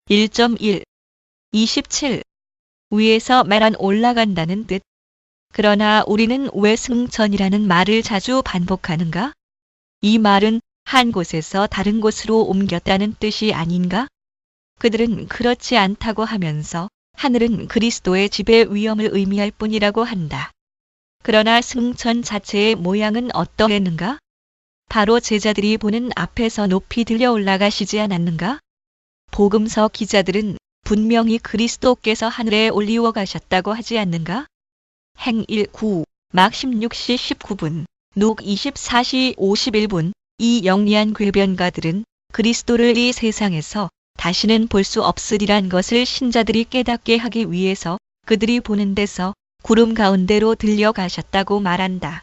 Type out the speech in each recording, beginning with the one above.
1.1 27 위에서 말한 올라간다는 뜻. 그러나 우리는 왜 승천이라는 말을 자주 반복하는가? 이 말은 한 곳에서 다른 곳으로 옮겼다는 뜻이 아닌가? 그들은 그렇지 않다고 하면서 하늘은 그리스도의 지배 위엄을 의미할 뿐이라고 한다. 그러나 승천 자체의 모양은 어떠했는가? 바로 제자들이 보는 앞에서 높이 들려 올라가시지 않았는가? 복음서 기자들은 분명히 그리스도께서 하늘에 올리워 가셨다고 하지 않는가? 행 1:9, 막 16시 19분, 누 24시 51분. 이 영리한 궤변가들은 그리스도를 이 세상에서 다시는 볼 수 없으리란 것을 신자들이 깨닫게 하기 위해서 그들이 보는 데서 구름 가운데로 들려가셨다고 말한다.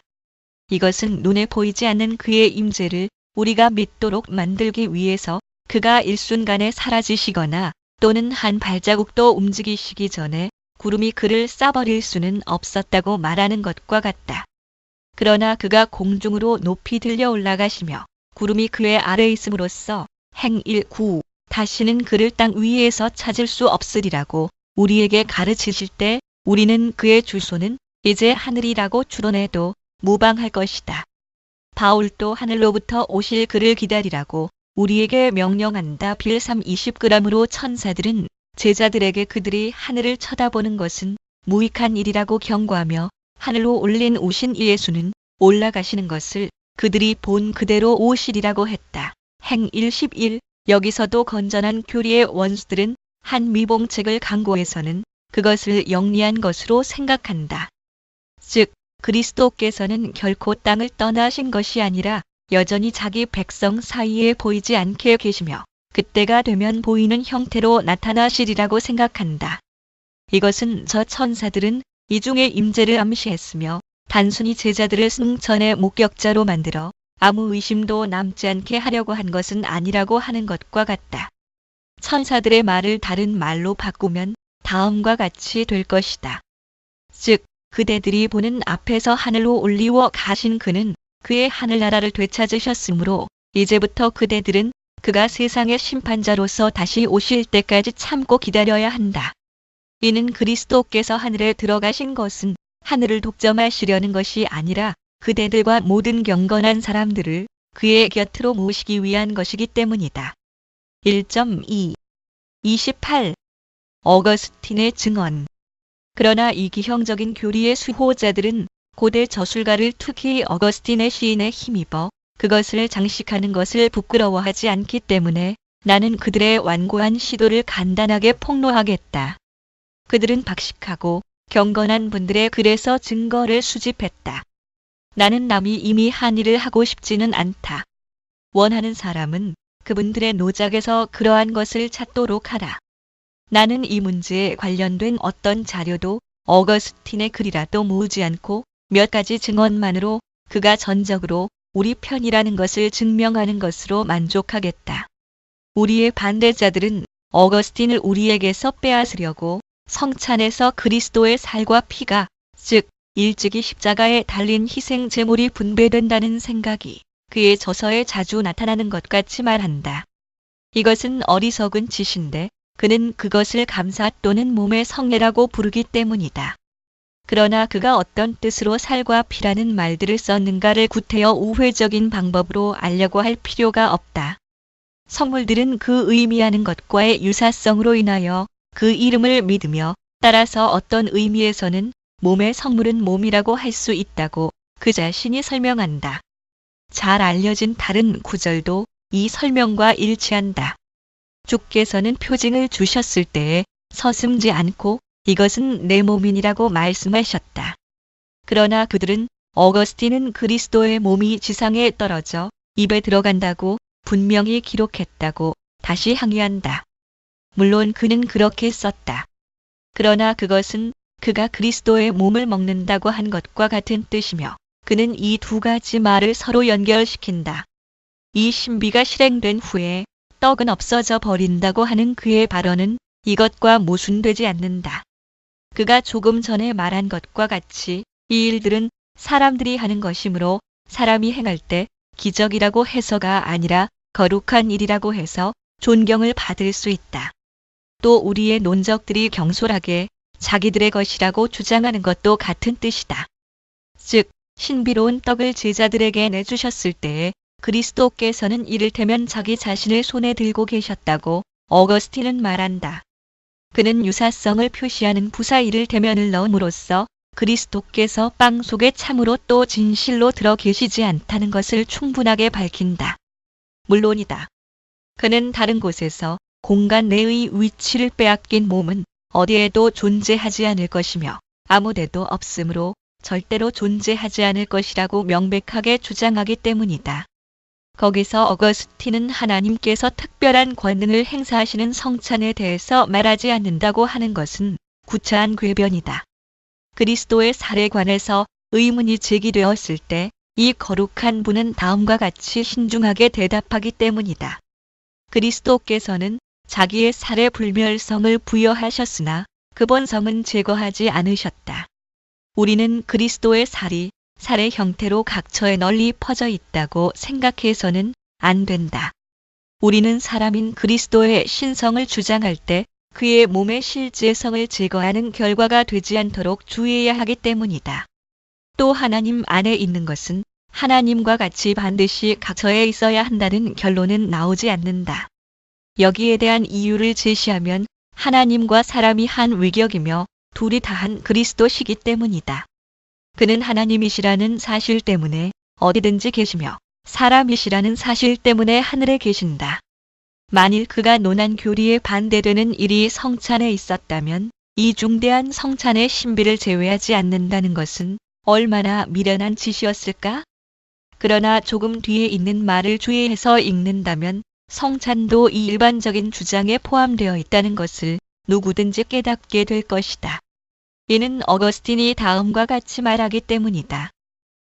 이것은 눈에 보이지 않는 그의 임재를 우리가 믿도록 만들기 위해서 그가 일순간에 사라지시거나 또는 한 발자국도 움직이시기 전에 구름이 그를 싸버릴 수는 없었다고 말하는 것과 같다. 그러나 그가 공중으로 높이 들려 올라가시며 구름이 그의 아래에 있음으로써 행 1:9 다시는 그를 땅 위에서 찾을 수 없으리라고 우리에게 가르치실 때 우리는 그의 주소는 이제 하늘이라고 추론해도 무방할 것이다. 바울도 하늘로부터 오실 그를 기다리라고 우리에게 명령한다. 빌 3:20g으로 천사들은 제자들에게 그들이 하늘을 쳐다보는 것은 무익한 일이라고 경고하며 하늘로 올린 오신 예수는 올라가시는 것을 그들이 본 그대로 오시리라고 했다. 행 1:11 여기서도 건전한 교리의 원수들은 한 미봉책을 강고해서는 그것을 영리한 것으로 생각한다. 즉 그리스도께서는 결코 땅을 떠나신 것이 아니라 여전히 자기 백성 사이에 보이지 않게 계시며 그때가 되면 보이는 형태로 나타나시리라고 생각한다. 이것은 저 천사들은 이중의 임재를 암시했으며 단순히 제자들을 승천의 목격자로 만들어 아무 의심도 남지 않게 하려고 한 것은 아니라고 하는 것과 같다. 천사들의 말을 다른 말로 바꾸면 다음과 같이 될 것이다. 즉 그대들이 보는 앞에서 하늘로 올리워 가신 그는 그의 하늘나라를 되찾으셨으므로 이제부터 그대들은 그가 세상의 심판자로서 다시 오실 때까지 참고 기다려야 한다. 이는 그리스도께서 하늘에 들어가신 것은 하늘을 독점하시려는 것이 아니라 그대들과 모든 경건한 사람들을 그의 곁으로 모시기 위한 것이기 때문이다. 1.2 28 어거스틴의 증언. 그러나 이 기형적인 교리의 수호자들은 고대 저술가를 특히 어거스틴의 시인에 힘입어 그것을 장식하는 것을 부끄러워하지 않기 때문에 나는 그들의 완고한 시도를 간단하게 폭로하겠다. 그들은 박식하고 경건한 분들의 글에서 증거를 수집했다. 나는 남이 이미 한 일을 하고 싶지는 않다. 원하는 사람은 그분들의 노작에서 그러한 것을 찾도록 하라. 나는 이 문제에 관련된 어떤 자료도 어거스틴의 글이라도 모으지 않고 몇 가지 증언만으로 그가 전적으로 우리 편이라는 것을 증명하는 것으로 만족하겠다. 우리의 반대자들은 어거스틴을 우리에게서 빼앗으려고 성찬에서 그리스도의 살과 피가, 즉 일찍이 십자가에 달린 희생 제물이 분배된다는 생각이 그의 저서에 자주 나타나는 것 같이 말한다. 이것은 어리석은 짓인데 그는 그것을 감사 또는 몸의 성례라고 부르기 때문이다. 그러나 그가 어떤 뜻으로 살과 피라는 말들을 썼는가를 구태여 우회적인 방법으로 알려고 할 필요가 없다. 성물들은 그 의미하는 것과의 유사성으로 인하여 그 이름을 믿으며 따라서 어떤 의미에서는 몸의 성물은 몸이라고 할 수 있다고 그 자신이 설명한다. 잘 알려진 다른 구절도 이 설명과 일치한다. 주께서는 표징을 주셨을 때에 서슴지 않고 이것은 내 몸이니라고 말씀하셨다. 그러나 그들은 어거스틴은 그리스도의 몸이 지상에 떨어져 입에 들어간다고 분명히 기록했다고 다시 항의한다. 물론 그는 그렇게 썼다. 그러나 그것은 그가 그리스도의 몸을 먹는다고 한 것과 같은 뜻이며 그는 이 두 가지 말을 서로 연결시킨다. 이 신비가 실행된 후에 떡은 없어져 버린다고 하는 그의 발언은 이것과 모순되지 않는다. 그가 조금 전에 말한 것과 같이 이 일들은 사람들이 하는 것이므로 사람이 행할 때 기적이라고 해서가 아니라 거룩한 일이라고 해서 존경을 받을 수 있다. 또 우리의 논적들이 경솔하게 자기들의 것이라고 주장하는 것도 같은 뜻이다. 즉, 신비로운 떡을 제자들에게 내주셨을 때에 그리스도께서는 이를테면 자기 자신을 손에 들고 계셨다고 어거스틴은 말한다. 그는 유사성을 표시하는 부사 이를테면을 넣음으로써 그리스도께서 빵 속에 참으로 또 진실로 들어 계시지 않다는 것을 충분하게 밝힌다. 물론이다. 그는 다른 곳에서 공간 내의 위치를 빼앗긴 몸은 어디에도 존재하지 않을 것이며 아무데도 없으므로 절대로 존재하지 않을 것이라고 명백하게 주장하기 때문이다. 거기서 어거스틴은 하나님께서 특별한 권능을 행사하시는 성찬에 대해서 말하지 않는다고 하는 것은 구차한 궤변이다. 그리스도의 살에 관해서 의문이 제기되었을 때 이 거룩한 분은 다음과 같이 신중하게 대답하기 때문이다. 그리스도께서는 자기의 살에 불멸성을 부여하셨으나 그 본성은 제거하지 않으셨다. 우리는 그리스도의 살이 살의 형태로 각처에 널리 퍼져 있다고 생각해서는 안 된다. 우리는 사람인 그리스도의 신성을 주장할 때 그의 몸의 실제성을 제거하는 결과가 되지 않도록 주의해야 하기 때문이다. 또 하나님 안에 있는 것은 하나님과 같이 반드시 각처에 있어야 한다는 결론은 나오지 않는다. 여기에 대한 이유를 제시하면 하나님과 사람이 한 위격이며 둘이 다한 그리스도시기 때문이다. 그는 하나님이시라는 사실 때문에 어디든지 계시며 사람이시라는 사실 때문에 하늘에 계신다. 만일 그가 논한 교리에 반대되는 일이 성찬에 있었다면 이 중대한 성찬의 신비를 제외하지 않는다는 것은 얼마나 미련한 짓이었을까? 그러나 조금 뒤에 있는 말을 주의해서 읽는다면 성찬도 이 일반적인 주장에 포함되어 있다는 것을 누구든지 깨닫게 될 것이다. 이는 어거스틴이 다음과 같이 말하기 때문이다.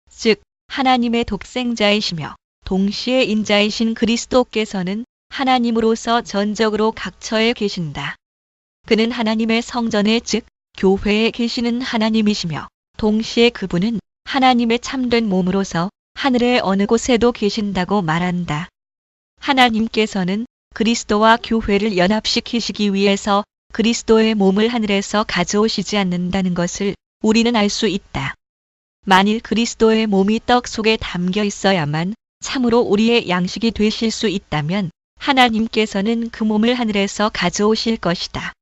즉, 하나님의 독생자이시며 동시에 인자이신 그리스도께서는 하나님으로서 전적으로 각처에 계신다. 그는 하나님의 성전에 즉 교회에 계시는 하나님이시며 동시에 그분은 하나님의 참된 몸으로서 하늘의 어느 곳에도 계신다고 말한다. 하나님께서는 그리스도와 교회를 연합시키시기 위해서 그리스도의 몸을 하늘에서 가져오시지 않는다는 것을 우리는 알 수 있다. 만일 그리스도의 몸이 떡 속에 담겨 있어야만 참으로 우리의 양식이 되실 수 있다면 하나님께서는 그 몸을 하늘에서 가져오실 것이다.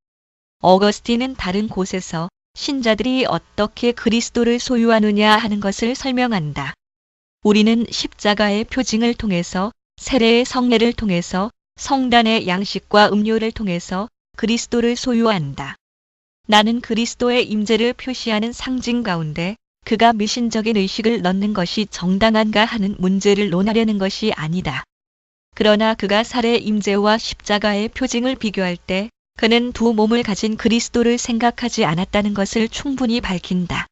어거스틴은 다른 곳에서 신자들이 어떻게 그리스도를 소유하느냐 하는 것을 설명한다. 우리는 십자가의 표징을 통해서 세례의 성례를 통해서 성단의 양식과 음료를 통해서 그리스도를 소유한다. 나는 그리스도의 임재를 표시하는 상징 가운데 그가 미신적인 의식을 넣는 것이 정당한가 하는 문제를 논하려는 것이 아니다. 그러나 그가 살의 임재와 십자가의 표징을 비교할 때 그는 두 몸을 가진 그리스도를 생각하지 않았다는 것을 충분히 밝힌다.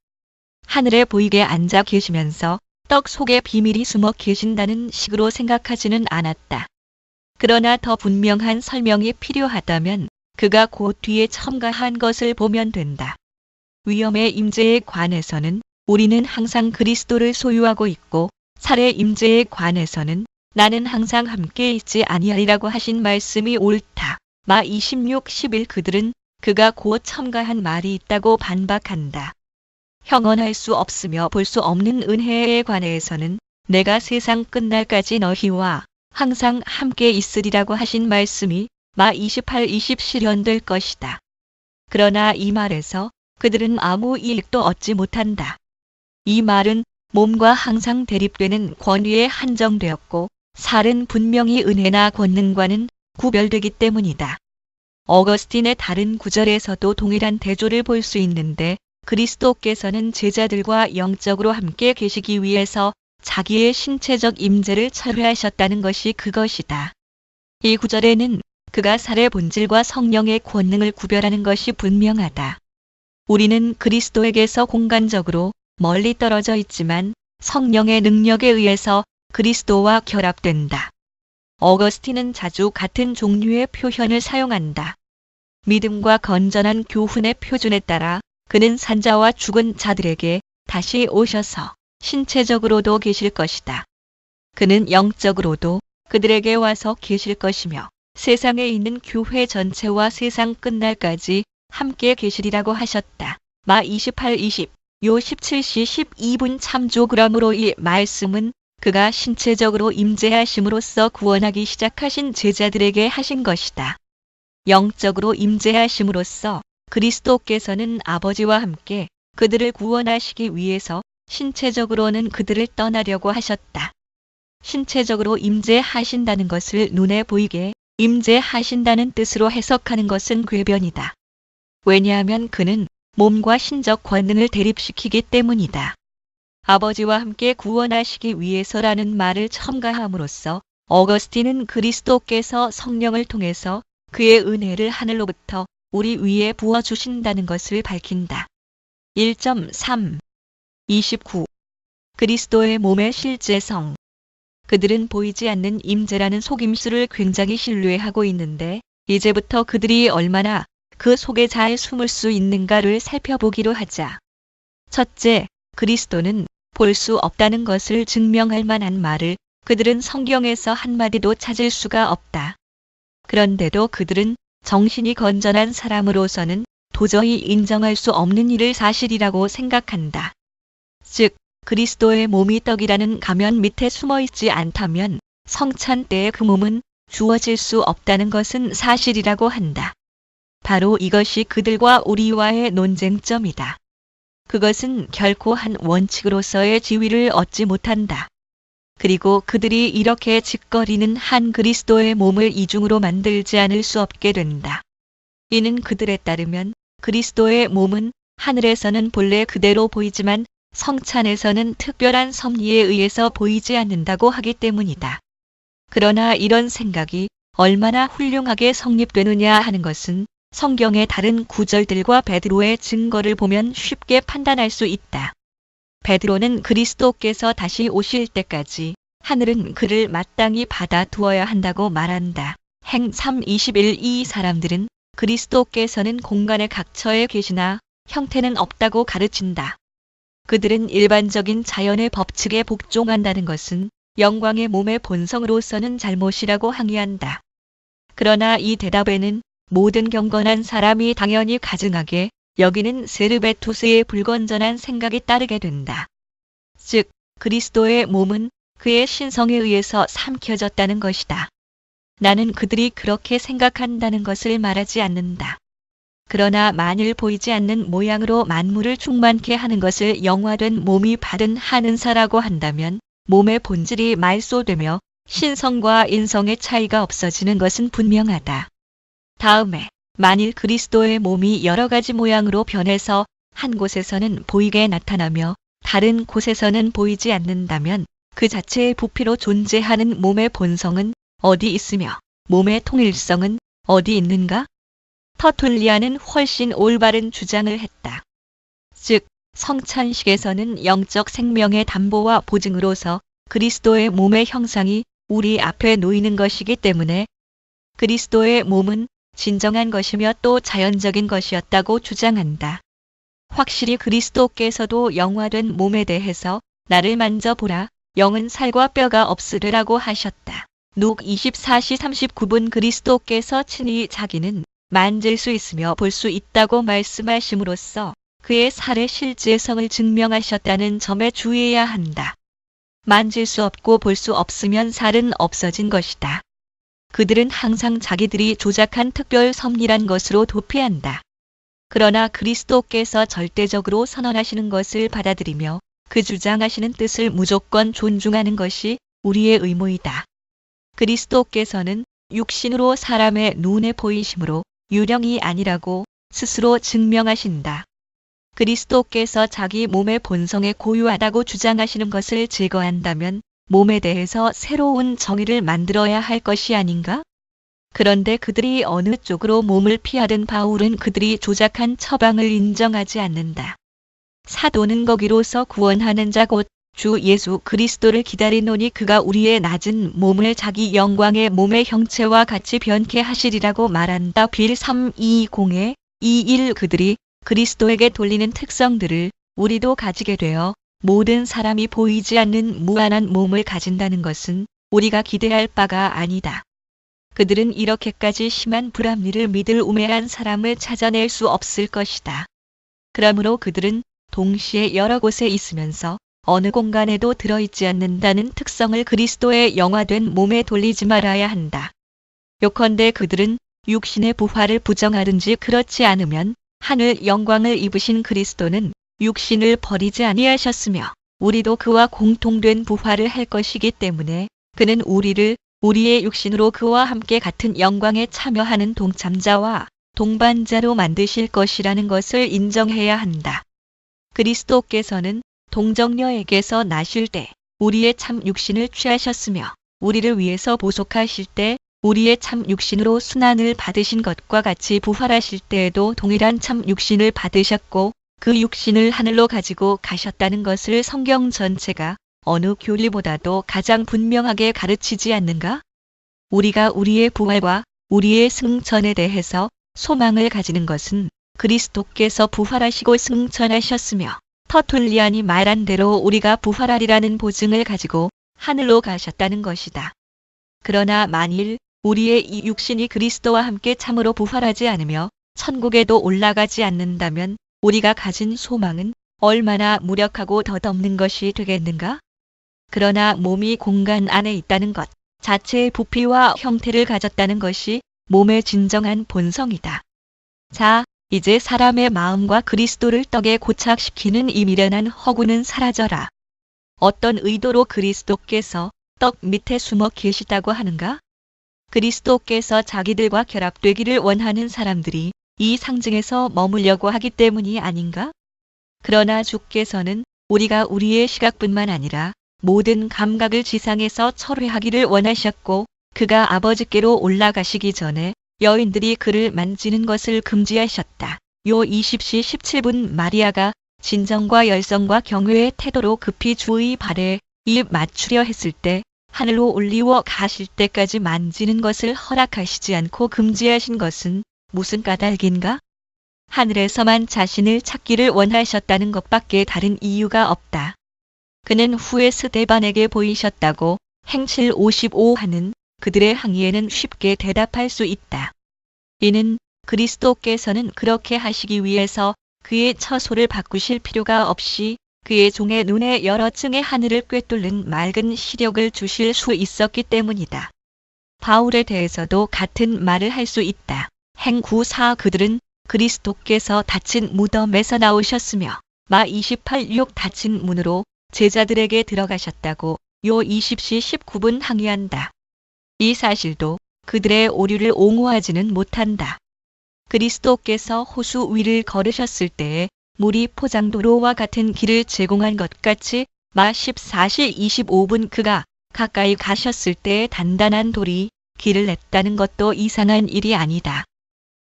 하늘에 보이게 앉아 계시면서 떡 속에 비밀이 숨어 계신다는 식으로 생각하지는 않았다. 그러나 더 분명한 설명이 필요하다면 그가 곧 뒤에 첨가한 것을 보면 된다. 위엄의 임재에 관해서는 우리는 항상 그리스도를 소유하고 있고 살의 임재에 관해서는 나는 항상 함께 있지 아니하리라고 하신 말씀이 옳다. 마 26:11 그들은 그가 곧 첨가한 말이 있다고 반박한다. 형언할 수 없으며 볼 수 없는 은혜에 관해서는 내가 세상 끝날까지 너희와 항상 함께 있으리라고 하신 말씀이 마 28:20 실현될 것이다. 그러나 이 말에서 그들은 아무 이익도 얻지 못한다. 이 말은 몸과 항상 대립되는 권위에 한정되었고 살은 분명히 은혜나 권능과는 구별되기 때문이다. 어거스틴의 다른 구절에서도 동일한 대조를 볼 수 있는데 그리스도께서는 제자들과 영적으로 함께 계시기 위해서 자기의 신체적 임재를 철회하셨다는 것이 그것이다. 이 구절에는 그가 살의 본질과 성령의 권능을 구별하는 것이 분명하다. 우리는 그리스도에게서 공간적으로 멀리 떨어져 있지만 성령의 능력에 의해서 그리스도와 결합된다. 어거스틴은 자주 같은 종류의 표현을 사용한다. 믿음과 건전한 교훈의 표준에 따라 그는 산자와 죽은 자들에게 다시 오셔서 신체적으로도 계실 것이다. 그는 영적으로도 그들에게 와서 계실 것이며 세상에 있는 교회 전체와 세상 끝날까지 함께 계시리라고 하셨다. 마 28-20, 요 17시 12분 참조. 그러므로 이 말씀은 그가 신체적으로 임재하심으로써 구원하기 시작하신 제자들에게 하신 것이다. 영적으로 임재하심으로써 그리스도께서는 아버지와 함께 그들을 구원하시기 위해서 신체적으로는 그들을 떠나려고 하셨다. 신체적으로 임재하신다는 것을 눈에 보이게 임재하신다는 뜻으로 해석하는 것은 궤변이다. 왜냐하면 그는 몸과 신적 권능을 대립시키기 때문이다. 아버지와 함께 구원하시기 위해서라는 말을 첨가함으로써 어거스틴은 그리스도께서 성령을 통해서 그의 은혜를 하늘로부터 우리 위에 부어주신다는 것을 밝힌다. 1.3 29. 그리스도의 몸의 실제성. 그들은 보이지 않는 임재라는 속임수를 굉장히 신뢰하고 있는데 이제부터 그들이 얼마나 그 속에 잘 숨을 수 있는가를 살펴보기로 하자. 첫째, 그리스도는 볼 수 없다는 것을 증명할 만한 말을 그들은 성경에서 한마디도 찾을 수가 없다. 그런데도 그들은 정신이 건전한 사람으로서는 도저히 인정할 수 없는 일을 사실이라고 생각한다. 즉, 그리스도의 몸이 떡이라는 가면 밑에 숨어 있지 않다면 성찬 때의 그 몸은 주어질 수 없다는 것은 사실이라고 한다. 바로 이것이 그들과 우리와의 논쟁점이다. 그것은 결코 한 원칙으로서의 지위를 얻지 못한다. 그리고 그들이 이렇게 짓거리는 한 그리스도의 몸을 이중으로 만들지 않을 수 없게 된다. 이는 그들에 따르면 그리스도의 몸은 하늘에서는 본래 그대로 보이지만 성찬에서는 특별한 섭리에 의해서 보이지 않는다고 하기 때문이다. 그러나 이런 생각이 얼마나 훌륭하게 성립되느냐 하는 것은 성경의 다른 구절들과 베드로의 증거를 보면 쉽게 판단할 수 있다. 베드로는 그리스도께서 다시 오실 때까지 하늘은 그를 마땅히 받아두어야 한다고 말한다. 행 3:21. 이 사람들은 그리스도께서는 공간의 각처에 계시나 형태는 없다고 가르친다. 그들은 일반적인 자연의 법칙에 복종한다는 것은 영광의 몸의 본성으로서는 잘못이라고 항의한다. 그러나 이 대답에는 모든 경건한 사람이 당연히 가증하게 여기는 세르베투스의 불건전한 생각이 따르게 된다. 즉, 그리스도의 몸은 그의 신성에 의해서 삼켜졌다는 것이다. 나는 그들이 그렇게 생각한다는 것을 말하지 않는다. 그러나 만일 보이지 않는 모양으로 만물을 충만케 하는 것을 영화된 몸이 받은 한 은사라고 한다면 몸의 본질이 말소되며 신성과 인성의 차이가 없어지는 것은 분명하다. 다음에 만일 그리스도의 몸이 여러 가지 모양으로 변해서 한 곳에서는 보이게 나타나며 다른 곳에서는 보이지 않는다면 그 자체의 부피로 존재하는 몸의 본성은 어디 있으며 몸의 통일성은 어디 있는가? 터툴리안은 훨씬 올바른 주장을 했다. 즉, 성찬식에서는 영적 생명의 담보와 보증으로서 그리스도의 몸의 형상이 우리 앞에 놓이는 것이기 때문에 그리스도의 몸은 진정한 것이며 또 자연적인 것이었다고 주장한다. 확실히 그리스도께서도 영화된 몸에 대해서 나를 만져보라, 영은 살과 뼈가 없으리라고 하셨다. 룩 24시 39분. 그리스도께서 친히 자기는 만질 수 있으며 볼 수 있다고 말씀하심으로써 그의 살의 실제성을 증명하셨다는 점에 주의해야 한다. 만질 수 없고 볼 수 없으면 살은 없어진 것이다. 그들은 항상 자기들이 조작한 특별 섭리란 것으로 도피한다. 그러나 그리스도께서 절대적으로 선언하시는 것을 받아들이며 그 주장하시는 뜻을 무조건 존중하는 것이 우리의 의무이다. 그리스도께서는 육신으로 사람의 눈에 보이심으로 유령이 아니라고 스스로 증명하신다. 그리스도께서 자기 몸의 본성에 고유하다고 주장하시는 것을 제거한다면 몸에 대해서 새로운 정의를 만들어야 할 것이 아닌가? 그런데 그들이 어느 쪽으로 몸을 피하든 바울은 그들이 조작한 처방을 인정하지 않는다. 사도는 거기로서 구원하는 자 곧 주 예수 그리스도를 기다리노니 그가 우리의 낮은 몸을 자기 영광의 몸의 형체와 같이 변케 하시리라고 말한다. 빌 3:20-21. 그들이 그리스도에게 돌리는 특성들을 우리도 가지게 되어 모든 사람이 보이지 않는 무한한 몸을 가진다는 것은 우리가 기대할 바가 아니다. 그들은 이렇게까지 심한 불합리를 믿을 우매한 사람을 찾아낼 수 없을 것이다. 그러므로 그들은 동시에 여러 곳에 있으면서 어느 공간에도 들어있지 않는다는 특성을 그리스도의 영화된 몸에 돌리지 말아야 한다. 요컨대 그들은 육신의 부활을 부정하든지 그렇지 않으면 하늘 영광을 입으신 그리스도는 육신을 버리지 아니하셨으며 우리도 그와 공통된 부활을 할 것이기 때문에 그는 우리를 우리의 육신으로 그와 함께 같은 영광에 참여하는 동참자와 동반자로 만드실 것이라는 것을 인정해야 한다. 그리스도께서는 동정녀에게서 나실 때 우리의 참 육신을 취하셨으며 우리를 위해서 보속하실 때 우리의 참 육신으로 순환을 받으신 것과 같이 부활하실 때에도 동일한 참 육신을 받으셨고 그 육신을 하늘로 가지고 가셨다는 것을 성경 전체가 어느 교리보다도 가장 분명하게 가르치지 않는가? 우리가 우리의 부활과 우리의 승천에 대해서 소망을 가지는 것은 그리스도께서 부활하시고 승천하셨으며 터툴리안이 말한 대로 우리가 부활하리라는 보증을 가지고 하늘로 가셨다는 것이다. 그러나 만일 우리의 이 육신이 그리스도와 함께 참으로 부활하지 않으며 천국에도 올라가지 않는다면 우리가 가진 소망은 얼마나 무력하고 덧없는 것이 되겠는가? 그러나 몸이 공간 안에 있다는 것 자체의 부피와 형태를 가졌다는 것이 몸의 진정한 본성이다. 자, 이제 사람의 마음과 그리스도를 떡에 고착시키는 이 미련한 허구는 사라져라. 어떤 의도로 그리스도께서 떡 밑에 숨어 계시다고 하는가? 그리스도께서 자기들과 결합되기를 원하는 사람들이 이 상징에서 머물려고 하기 때문이 아닌가? 그러나 주께서는 우리가 우리의 시각뿐만 아니라 모든 감각을 지상에서 철회하기를 원하셨고 그가 아버지께로 올라가시기 전에 여인들이 그를 만지는 것을 금지하셨다. 요 20시 17분 마리아가 진정과 열성과 경외의 태도로 급히 주의 발에 입 맞추려 했을 때 하늘로 올리워 가실 때까지 만지는 것을 허락하시지 않고 금지하신 것은 무슨 까닭인가? 하늘에서만 자신을 찾기를 원하셨다는 것밖에 다른 이유가 없다. 그는 후에 스데반에게 보이셨다고 행실 55하는 그들의 항의에는 쉽게 대답할 수 있다. 이는 그리스도께서는 그렇게 하시기 위해서 그의 처소를 바꾸실 필요가 없이 그의 종의 눈에 여러 층의 하늘을 꿰뚫는 맑은 시력을 주실 수 있었기 때문이다. 바울에 대해서도 같은 말을 할 수 있다. 행9:4 그들은 그리스도께서 닫힌 무덤에서 나오셨으며 마 28:6 닫힌 문으로 제자들에게 들어가셨다고 요 20시 19분 항의한다. 이 사실도 그들의 오류를 옹호하지는 못한다. 그리스도께서 호수 위를 걸으셨을 때에 물이 포장도로와 같은 길을 제공한 것 같이 마 14시 25분 그가 가까이 가셨을 때에 단단한 돌이 길을 냈다는 것도 이상한 일이 아니다.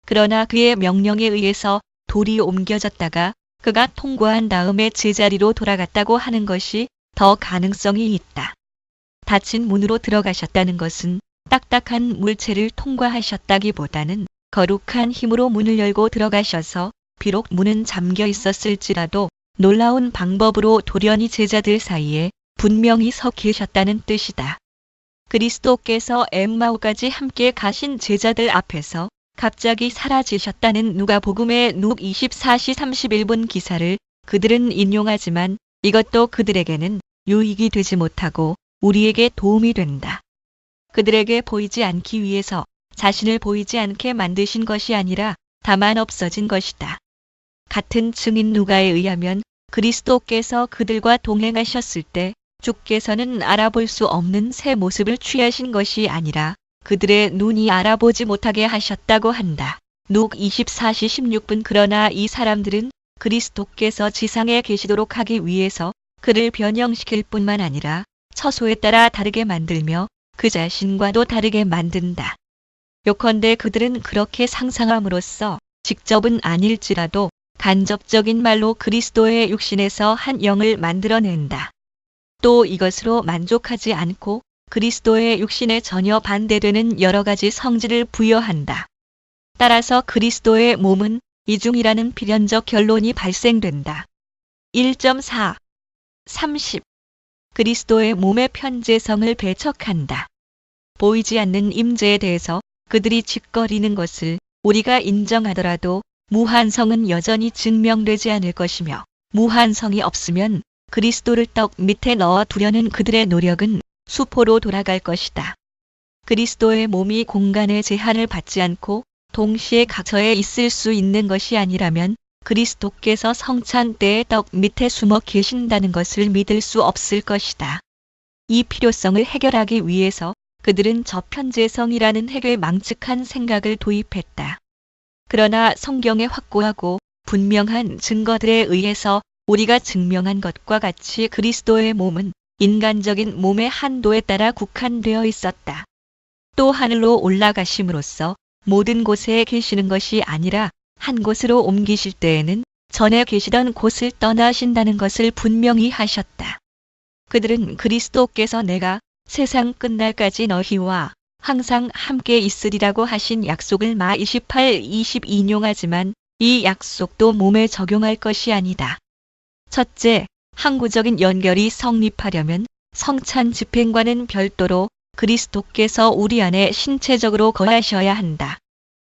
그러나 그의 명령에 의해서 돌이 옮겨졌다가 그가 통과한 다음에 제자리로 돌아갔다고 하는 것이 더 가능성이 있다. 닫힌 문으로 들어가셨다는 것은 딱딱한 물체를 통과하셨다기보다는 거룩한 힘으로 문을 열고 들어가셔서 비록 문은 잠겨 있었을지라도 놀라운 방법으로 돌연히 제자들 사이에 분명히 서 계셨다는 뜻이다. 그리스도께서 엠마오까지 함께 가신 제자들 앞에서 갑자기 사라지셨다는 누가복음의 룩 24시 31분 기사를 그들은 인용하지만 이것도 그들에게는 유익이 되지 못하고 우리에게 도움이 된다. 그들에게 보이지 않기 위해서 자신을 보이지 않게 만드신 것이 아니라 다만 없어진 것이다. 같은 증인 누가에 의하면 그리스도께서 그들과 동행하셨을 때 주께서는 알아볼 수 없는 새 모습을 취하신 것이 아니라 그들의 눈이 알아보지 못하게 하셨다고 한다. 룩 24시 16분 그러나 이 사람들은 그리스도께서 지상에 계시도록 하기 위해서 그를 변형시킬 뿐만 아니라 처소에 따라 다르게 만들며 그 자신과도 다르게 만든다. 요컨대 그들은 그렇게 상상함으로써 직접은 아닐지라도 간접적인 말로 그리스도의 육신에서 한 영을 만들어낸다. 또 이것으로 만족하지 않고 그리스도의 육신에 전혀 반대되는 여러 가지 성질을 부여한다. 따라서 그리스도의 몸은 이중이라는 필연적 결론이 발생된다. 1.4. 30. 그리스도의 몸의 편재성을 배척한다. 보이지 않는 임재에 대해서 그들이 짓거리는 것을 우리가 인정하더라도 무한성은 여전히 증명되지 않을 것이며, 무한성이 없으면 그리스도를 떡 밑에 넣어 두려는 그들의 노력은 수포로 돌아갈 것이다. 그리스도의 몸이 공간의 제한을 받지 않고 동시에 각처에 있을 수 있는 것이 아니라면 그리스도께서 성찬 때의 떡 밑에 숨어 계신다는 것을 믿을 수 없을 것이다. 이 필요성을 해결하기 위해서 그들은 저편재성이라는 핵을 망측한 생각을 도입했다. 그러나 성경의 확고하고 분명한 증거들에 의해서 우리가 증명한 것과 같이 그리스도의 몸은 인간적인 몸의 한도에 따라 국한되어 있었다. 또 하늘로 올라가심으로써 모든 곳에 계시는 것이 아니라 한 곳으로 옮기실 때에는 전에 계시던 곳을 떠나신다는 것을 분명히 하셨다. 그들은 그리스도께서 내가 세상 끝날까지 너희와 항상 함께 있으리라고 하신 약속을 마 28, 20 인용하지만 이 약속도 몸에 적용할 것이 아니다. 첫째, 항구적인 연결이 성립하려면 성찬 집행과는 별도로 그리스도께서 우리 안에 신체적으로 거하셔야 한다.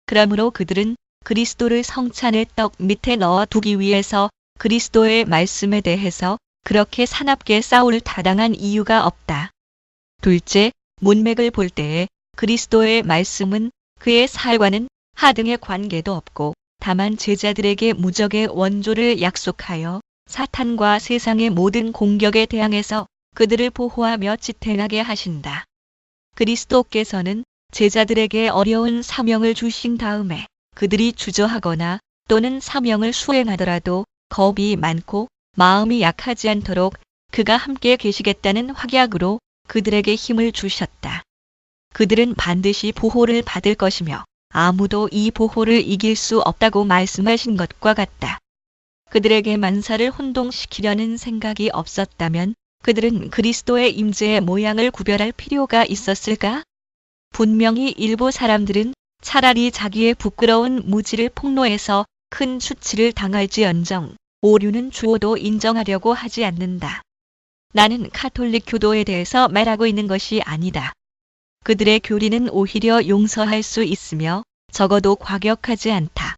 그러므로 그들은 그리스도를 성찬의 떡 밑에 넣어 두기 위해서 그리스도의 말씀에 대해서 그렇게 사납게 싸울 타당한 이유가 없다. 둘째, 문맥을 볼 때에 그리스도의 말씀은 그의 살과는 하등의 관계도 없고 다만 제자들에게 무적의 원조를 약속하여 사탄과 세상의 모든 공격에 대항해서 그들을 보호하며 지탱하게 하신다. 그리스도께서는 제자들에게 어려운 사명을 주신 다음에 그들이 주저하거나 또는 사명을 수행하더라도 겁이 많고 마음이 약하지 않도록 그가 함께 계시겠다는 확약으로 그들에게 힘을 주셨다. 그들은 반드시 보호를 받을 것이며 아무도 이 보호를 이길 수 없다고 말씀하신 것과 같다. 그들에게 만사를 혼동시키려는 생각이 없었다면 그들은 그리스도의 임재의 모양을 구별할 필요가 있었을까? 분명히 일부 사람들은 차라리 자기의 부끄러운 무지를 폭로해서 큰 수치를 당할지언정 오류는 주어도 인정하려고 하지 않는다. 나는 가톨릭 교도에 대해서 말하고 있는 것이 아니다. 그들의 교리는 오히려 용서할 수 있으며 적어도 과격하지 않다.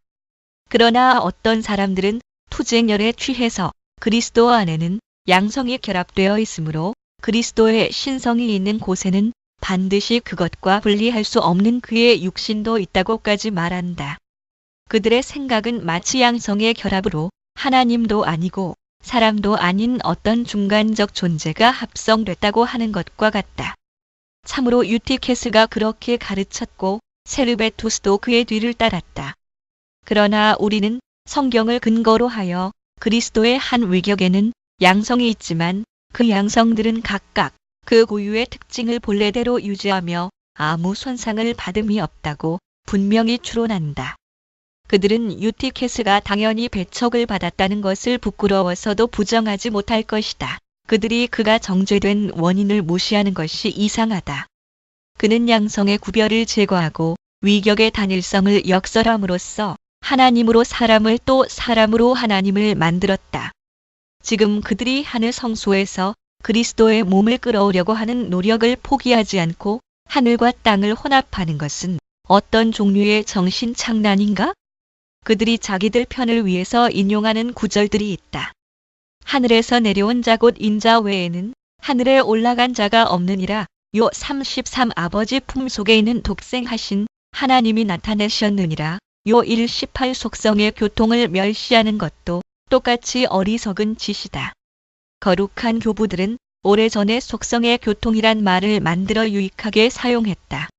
그러나 어떤 사람들은 투쟁열에 취해서 그리스도 안에는 양성이 결합되어 있으므로 그리스도의 신성이 있는 곳에는 반드시 그것과 분리할 수 없는 그의 육신도 있다고까지 말한다. 그들의 생각은 마치 양성의 결합으로 하나님도 아니고 사람도 아닌 어떤 중간적 존재가 합성됐다고 하는 것과 같다. 참으로 유티케스가 그렇게 가르쳤고 세르베투스도 그의 뒤를 따랐다. 그러나 우리는 성경을 근거로 하여 그리스도의 한 위격에는 양성이 있지만 그 양성들은 각각 그 고유의 특징을 본래대로 유지하며 아무 손상을 받음이 없다고 분명히 추론한다. 그들은 유티케스가 당연히 배척을 받았다는 것을 부끄러워서도 부정하지 못할 것이다. 그들이 그가 정죄된 원인을 무시하는 것이 이상하다. 그는 양성의 구별을 제거하고 위격의 단일성을 역설함으로써 하나님으로 사람을 또 사람으로 하나님을 만들었다. 지금 그들이 하늘 성소에서 그리스도의 몸을 끌어오려고 하는 노력을 포기하지 않고 하늘과 땅을 혼합하는 것은 어떤 종류의 정신착란인가? 그들이 자기들 편을 위해서 인용하는 구절들이 있다. 하늘에서 내려온 자 곧 인자 외에는 하늘에 올라간 자가 없느니라. 요 33 아버지 품속에 있는 독생하신 하나님이 나타내셨느니라. 요 1, 18 속성의 교통을 멸시하는 것도 똑같이 어리석은 짓이다. 거룩한 교부들은 오래전에 속성의 교통이란 말을 만들어 유익하게 사용했다.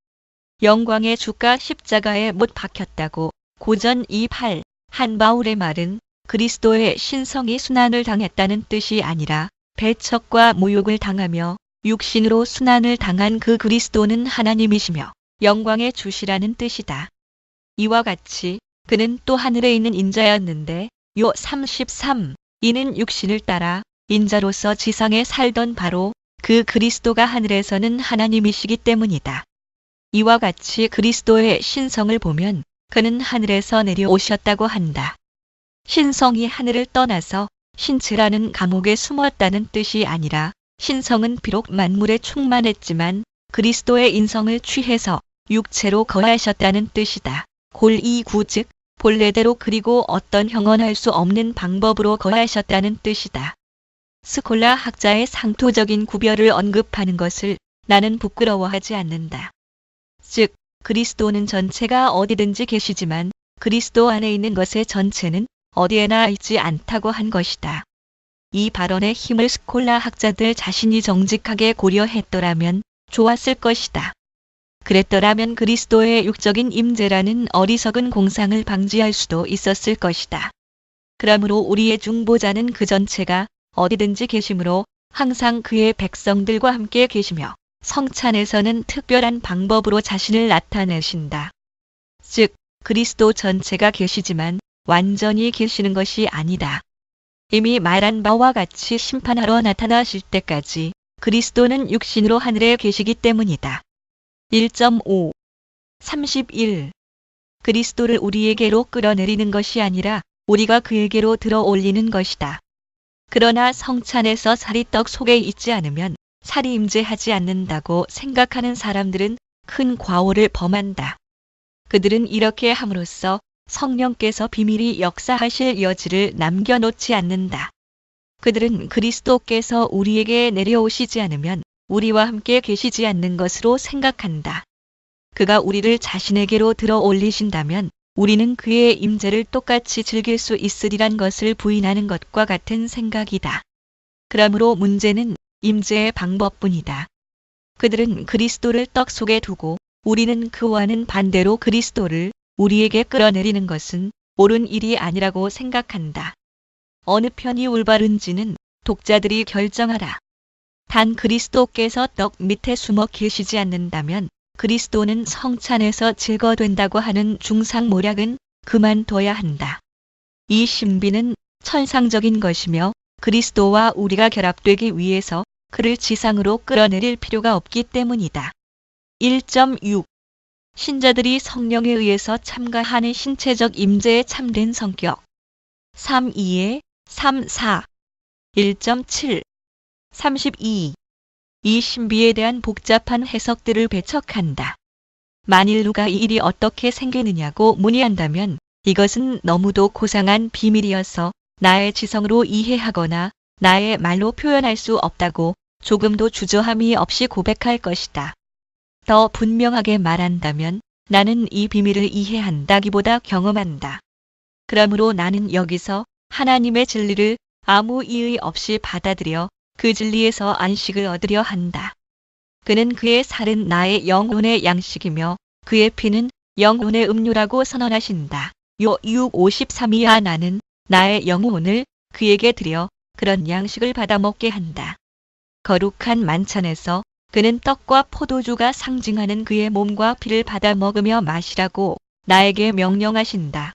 영광의 주가 십자가에 못 박혔다고 고전 28 한바울의 말은 그리스도의 신성이 순환을 당했다는 뜻이 아니라 배척과 모욕을 당하며 육신으로 순환을 당한 그 그리스도는 하나님이시며 영광의 주시라는 뜻이다. 이와 같이 그는 또 하늘에 있는 인자였는데 요 33 이는 육신을 따라 인자로서 지상에 살던 바로 그 그리스도가 하늘에서는 하나님이시기 때문이다. 이와 같이 그리스도의 신성을 보면 그는 하늘에서 내려오셨다고 한다. 신성이 하늘을 떠나서 신체라는 감옥에 숨었다는 뜻이 아니라 신성은 비록 만물에 충만했지만 그리스도의 인성을 취해서 육체로 거하셨다는 뜻이다. 골이구 즉 본래대로 그리고 어떤 형언할 수 없는 방법으로 거하셨다는 뜻이다. 스콜라 학자의 상토적인 구별을 언급하는 것을 나는 부끄러워하지 않는다. 즉, 그리스도는 전체가 어디든지 계시지만 그리스도 안에 있는 것의 전체는 어디에나 있지 않다고 한 것이다. 이 발언의 힘을 스콜라 학자들 자신이 정직하게 고려했더라면 좋았을 것이다. 그랬더라면 그리스도의 육적인 임재라는 어리석은 공상을 방지할 수도 있었을 것이다. 그러므로 우리의 중보자는 그 전체가 어디든지 계시므로 항상 그의 백성들과 함께 계시며 성찬에서는 특별한 방법으로 자신을 나타내신다. 즉, 그리스도 전체가 계시지만 완전히 계시는 것이 아니다. 이미 말한 바와 같이 심판하러 나타나실 때까지 그리스도는 육신으로 하늘에 계시기 때문이다. 1.5 31. 그리스도를 우리에게로 끌어내리는 것이 아니라 우리가 그에게로 들어 올리는 것이다. 그러나 성찬에서 살이 떡 속에 있지 않으면 살이 임재하지 않는다고 생각하는 사람들은 큰 과오를 범한다. 그들은 이렇게 함으로써 성령께서 비밀히 역사하실 여지를 남겨놓지 않는다. 그들은 그리스도께서 우리에게 내려오시지 않으면 우리와 함께 계시지 않는 것으로 생각한다. 그가 우리를 자신에게로 들어 올리신다면 우리는 그의 임재를 똑같이 즐길 수 있으리란 것을 부인하는 것과 같은 생각이다. 그러므로 문제는 임재의 방법뿐이다. 그들은 그리스도를 떡 속에 두고 우리는 그와는 반대로 그리스도를 우리에게 끌어내리는 것은 옳은 일이 아니라고 생각한다. 어느 편이 올바른지는 독자들이 결정하라. 단 그리스도께서 떡 밑에 숨어 계시지 않는다면 그리스도는 성찬에서 제거된다고 하는 중상모략은 그만둬야 한다. 이 신비는 천상적인 것이며 그리스도와 우리가 결합되기 위해서 그를 지상으로 끌어내릴 필요가 없기 때문이다. 1.6 신자들이 성령에 의해서 참가하는 신체적 임재의 참된 성격 3.2에 3.4 1.7 32 이 신비에 대한 복잡한 해석들을 배척한다. 만일 누가 이 일이 어떻게 생기느냐고 문의한다면 이것은 너무도 고상한 비밀이어서 나의 지성으로 이해하거나 나의 말로 표현할 수 없다고 조금도 주저함이 없이 고백할 것이다. 더 분명하게 말한다면 나는 이 비밀을 이해한다기보다 경험한다. 그러므로 나는 여기서 하나님의 진리를 아무 이의 없이 받아들여 그 진리에서 안식을 얻으려 한다. 그는 그의 살은 나의 영혼의 양식이며 그의 피는 영혼의 음료라고 선언하신다. 요 6:53이야 나는 나의 영혼을 그에게 드려 그런 양식을 받아 먹게 한다. 거룩한 만찬에서 그는 떡과 포도주가 상징하는 그의 몸과 피를 받아 먹으며 마시라고 나에게 명령하신다.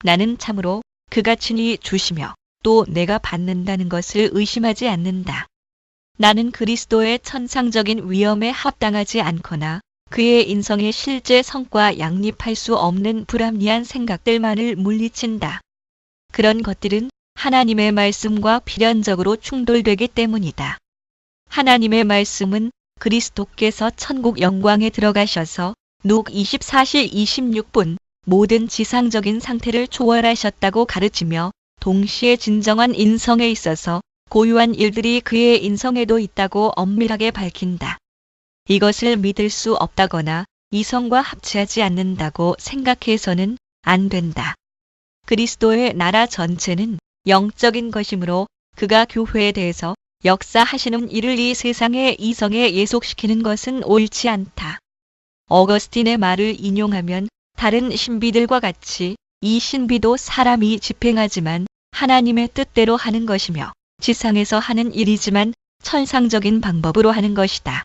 나는 참으로 그가 친히 주시며 또 내가 받는다는 것을 의심하지 않는다. 나는 그리스도의 천상적인 위엄에 합당하지 않거나 그의 인성의 실제 성과 양립할 수 없는 불합리한 생각들만을 물리친다. 그런 것들은 하나님의 말씀과 필연적으로 충돌되기 때문이다. 하나님의 말씀은 그리스도께서 천국 영광에 들어가셔서 누 24시 26분 모든 지상적인 상태를 초월하셨다고 가르치며 동시에 진정한 인성에 있어서 고유한 일들이 그의 인성에도 있다고 엄밀하게 밝힌다. 이것을 믿을 수 없다거나 이성과 합치하지 않는다고 생각해서는 안 된다. 그리스도의 나라 전체는 영적인 것이므로 그가 교회에 대해서 역사하시는 일을 이 세상의 이성에 예속시키는 것은 옳지 않다. 어거스틴의 말을 인용하면 다른 신비들과 같이 이 신비도 사람이 집행하지만 하나님의 뜻대로 하는 것이며 지상에서 하는 일이지만 천상적인 방법으로 하는 것이다.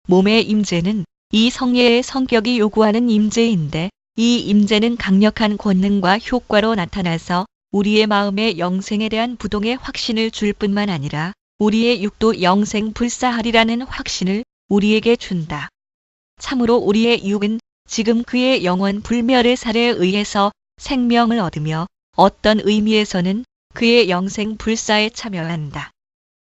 몸의 임재는 이 성례의 성격이 요구하는 임재인데 이 임재는 강력한 권능과 효과로 나타나서 우리의 마음의 영생에 대한 부동의 확신을 줄 뿐만 아니라 우리의 육도 영생 불사하리라는 확신을 우리에게 준다. 참으로 우리의 육은 지금 그의 영원 불멸의 살에 의해서 생명을 얻으며 어떤 의미에서는 그의 영생 불사에 참여한다.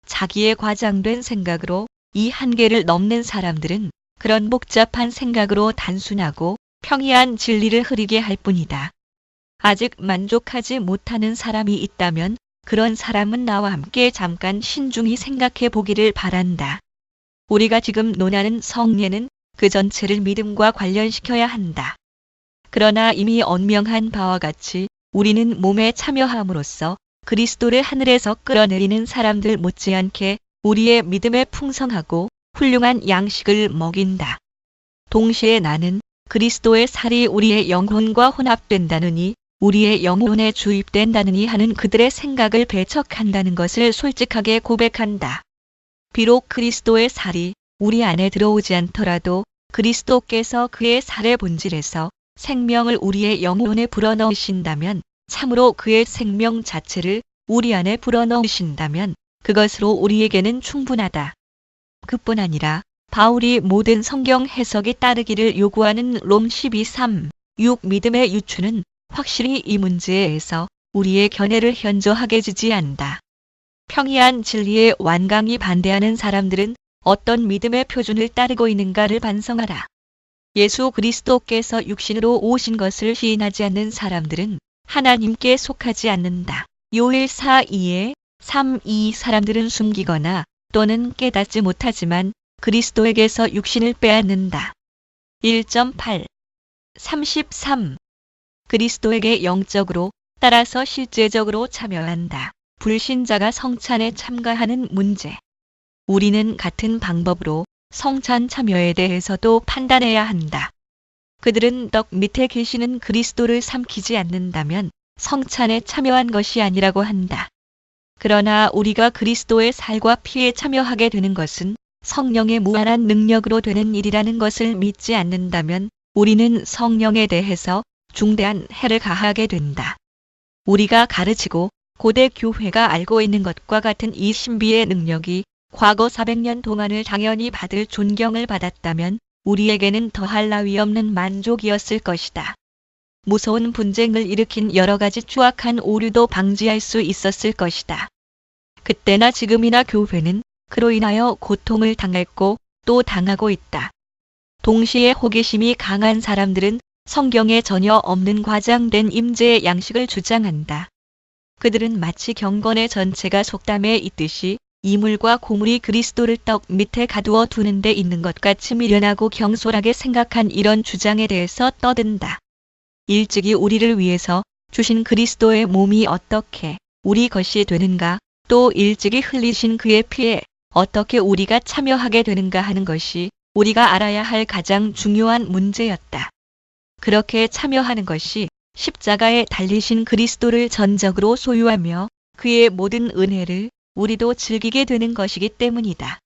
자기의 과장된 생각으로 이 한계를 넘는 사람들은 그런 복잡한 생각으로 단순하고 평이한 진리를 흐리게 할 뿐이다. 아직 만족하지 못하는 사람이 있다면 그런 사람은 나와 함께 잠깐 신중히 생각해 보기를 바란다. 우리가 지금 논하는 성례는 그 전체를 믿음과 관련시켜야 한다. 그러나 이미 언명한 바와 같이 우리는 몸에 참여함으로써 그리스도를 하늘에서 끌어내리는 사람들 못지않게 우리의 믿음에 풍성하고 훌륭한 양식을 먹인다. 동시에 나는 그리스도의 살이 우리의 영혼과 혼합된다느니 우리의 영혼에 주입된다느니 하는 그들의 생각을 배척한다는 것을 솔직하게 고백한다. 비록 그리스도의 살이 우리 안에 들어오지 않더라도 그리스도께서 그의 살의 본질에서 생명을 우리의 영혼에 불어넣으신다면, 참으로 그의 생명 자체를 우리 안에 불어넣으신다면 그것으로 우리에게는 충분하다. 그뿐 아니라 바울이 모든 성경 해석이 따르기를 요구하는 롬 12:3, 6 믿음의 유추는 확실히 이 문제에서 우리의 견해를 현저하게 지지한다. 평이한 진리에 완강히 반대하는 사람들은 어떤 믿음의 표준을 따르고 있는가를 반성하라. 예수 그리스도께서 육신으로 오신 것을 시인하지 않는 사람들은 하나님께 속하지 않는다. 요엘 4:2에 3:2 사람들은 숨기거나 또는 깨닫지 못하지만 그리스도에게서 육신을 빼앗는다. 1.8 33 그리스도에게 영적으로 따라서 실제적으로 참여한다. 불신자가 성찬에 참가하는 문제. 우리는 같은 방법으로 성찬 참여에 대해서도 판단해야 한다. 그들은 떡 밑에 계시는 그리스도를 삼키지 않는다면 성찬에 참여한 것이 아니라고 한다. 그러나 우리가 그리스도의 살과 피에 참여하게 되는 것은 성령의 무한한 능력으로 되는 일이라는 것을 믿지 않는다면 우리는 성령에 대해서 중대한 해를 가하게 된다. 우리가 가르치고 고대 교회가 알고 있는 것과 같은 이 신비의 능력이 과거 400년 동안을 당연히 받을 존경을 받았다면 우리에게는 더할 나위 없는 만족이었을 것이다. 무서운 분쟁을 일으킨 여러 가지 추악한 오류도 방지할 수 있었을 것이다. 그때나 지금이나 교회는 그로 인하여 고통을 당했고 또 당하고 있다. 동시에 호기심이 강한 사람들은 성경에 전혀 없는 과장된 임재의 양식을 주장한다. 그들은 마치 경건의 전체가 속담에 있듯이 이물과 고물이 그리스도를 떡 밑에 가두어 두는 데 있는 것 같이 미련하고 경솔하게 생각한 이런 주장에 대해서 떠든다. 일찍이 우리를 위해서 주신 그리스도의 몸이 어떻게 우리 것이 되는가, 또 일찍이 흘리신 그의 피에 어떻게 우리가 참여하게 되는가 하는 것이 우리가 알아야 할 가장 중요한 문제였다. 그렇게 참여하는 것이 십자가에 달리신 그리스도를 전적으로 소유하며 그의 모든 은혜를 우리도 즐기게 되는 것이기 때문이다.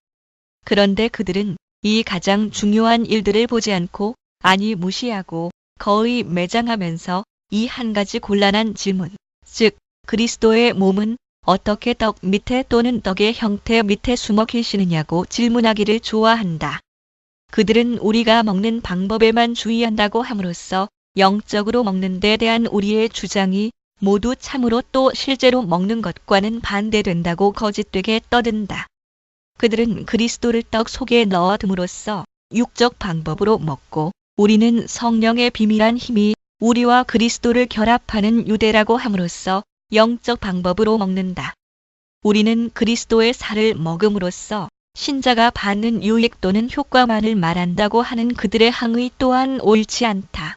그런데 그들은 이 가장 중요한 일들을 보지 않고, 아니 무시하고 거의 매장하면서 이 한 가지 곤란한 질문, 즉 그리스도의 몸은 어떻게 떡 밑에 또는 떡의 형태 밑에 숨어 계시느냐고 질문하기를 좋아한다. 그들은 우리가 먹는 방법에만 주의한다고 함으로써 영적으로 먹는 데 대한 우리의 주장이 모두 참으로 또 실제로 먹는 것과는 반대된다고 거짓되게 떠든다. 그들은 그리스도를 떡 속에 넣어 둠으로써 육적 방법으로 먹고, 우리는 성령의 비밀한 힘이 우리와 그리스도를 결합하는 유대라고 함으로써 영적 방법으로 먹는다. 우리는 그리스도의 살을 먹음으로써 신자가 받는 유익 또는 효과만을 말한다고 하는 그들의 항의 또한 옳지 않다.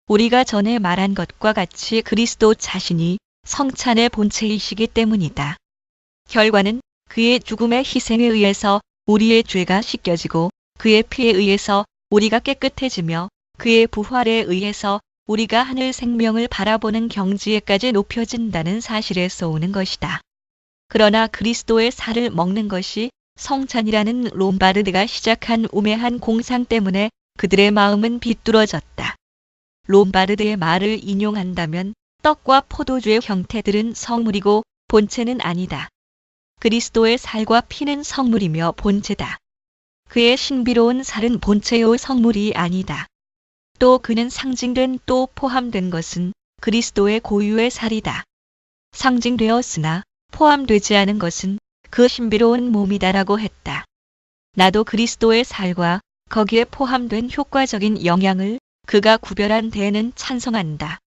우리가 전에 말한 것과 같이 그리스도 자신이 성찬의 본체이시기 때문이다. 결과는 그의 죽음의 희생에 의해서 우리의 죄가 씻겨지고, 그의 피에 의해서 우리가 깨끗해지며, 그의 부활에 의해서 우리가 하늘 생명을 바라보는 경지에까지 높여진다는 사실에서 오는 것이다. 그러나 그리스도의 살을 먹는 것이 성찬이라는 롬바르드가 시작한 우매한 공상 때문에 그들의 마음은 비뚤어졌다. 롬바르드의 말을 인용한다면 떡과 포도주의 형태들은 성물이고 본체는 아니다. 그리스도의 살과 피는 성물이며 본체다. 그의 신비로운 살은 본체요 성물이 아니다. 또 그는 상징된 또 포함된 것은 그리스도의 고유의 살이다. 상징되었으나 포함되지 않은 것은 그 신비로운 몸이다라고 했다. 나도 그리스도의 살과 거기에 포함된 효과적인 영향을 그가 구별한 데에는 찬성한다.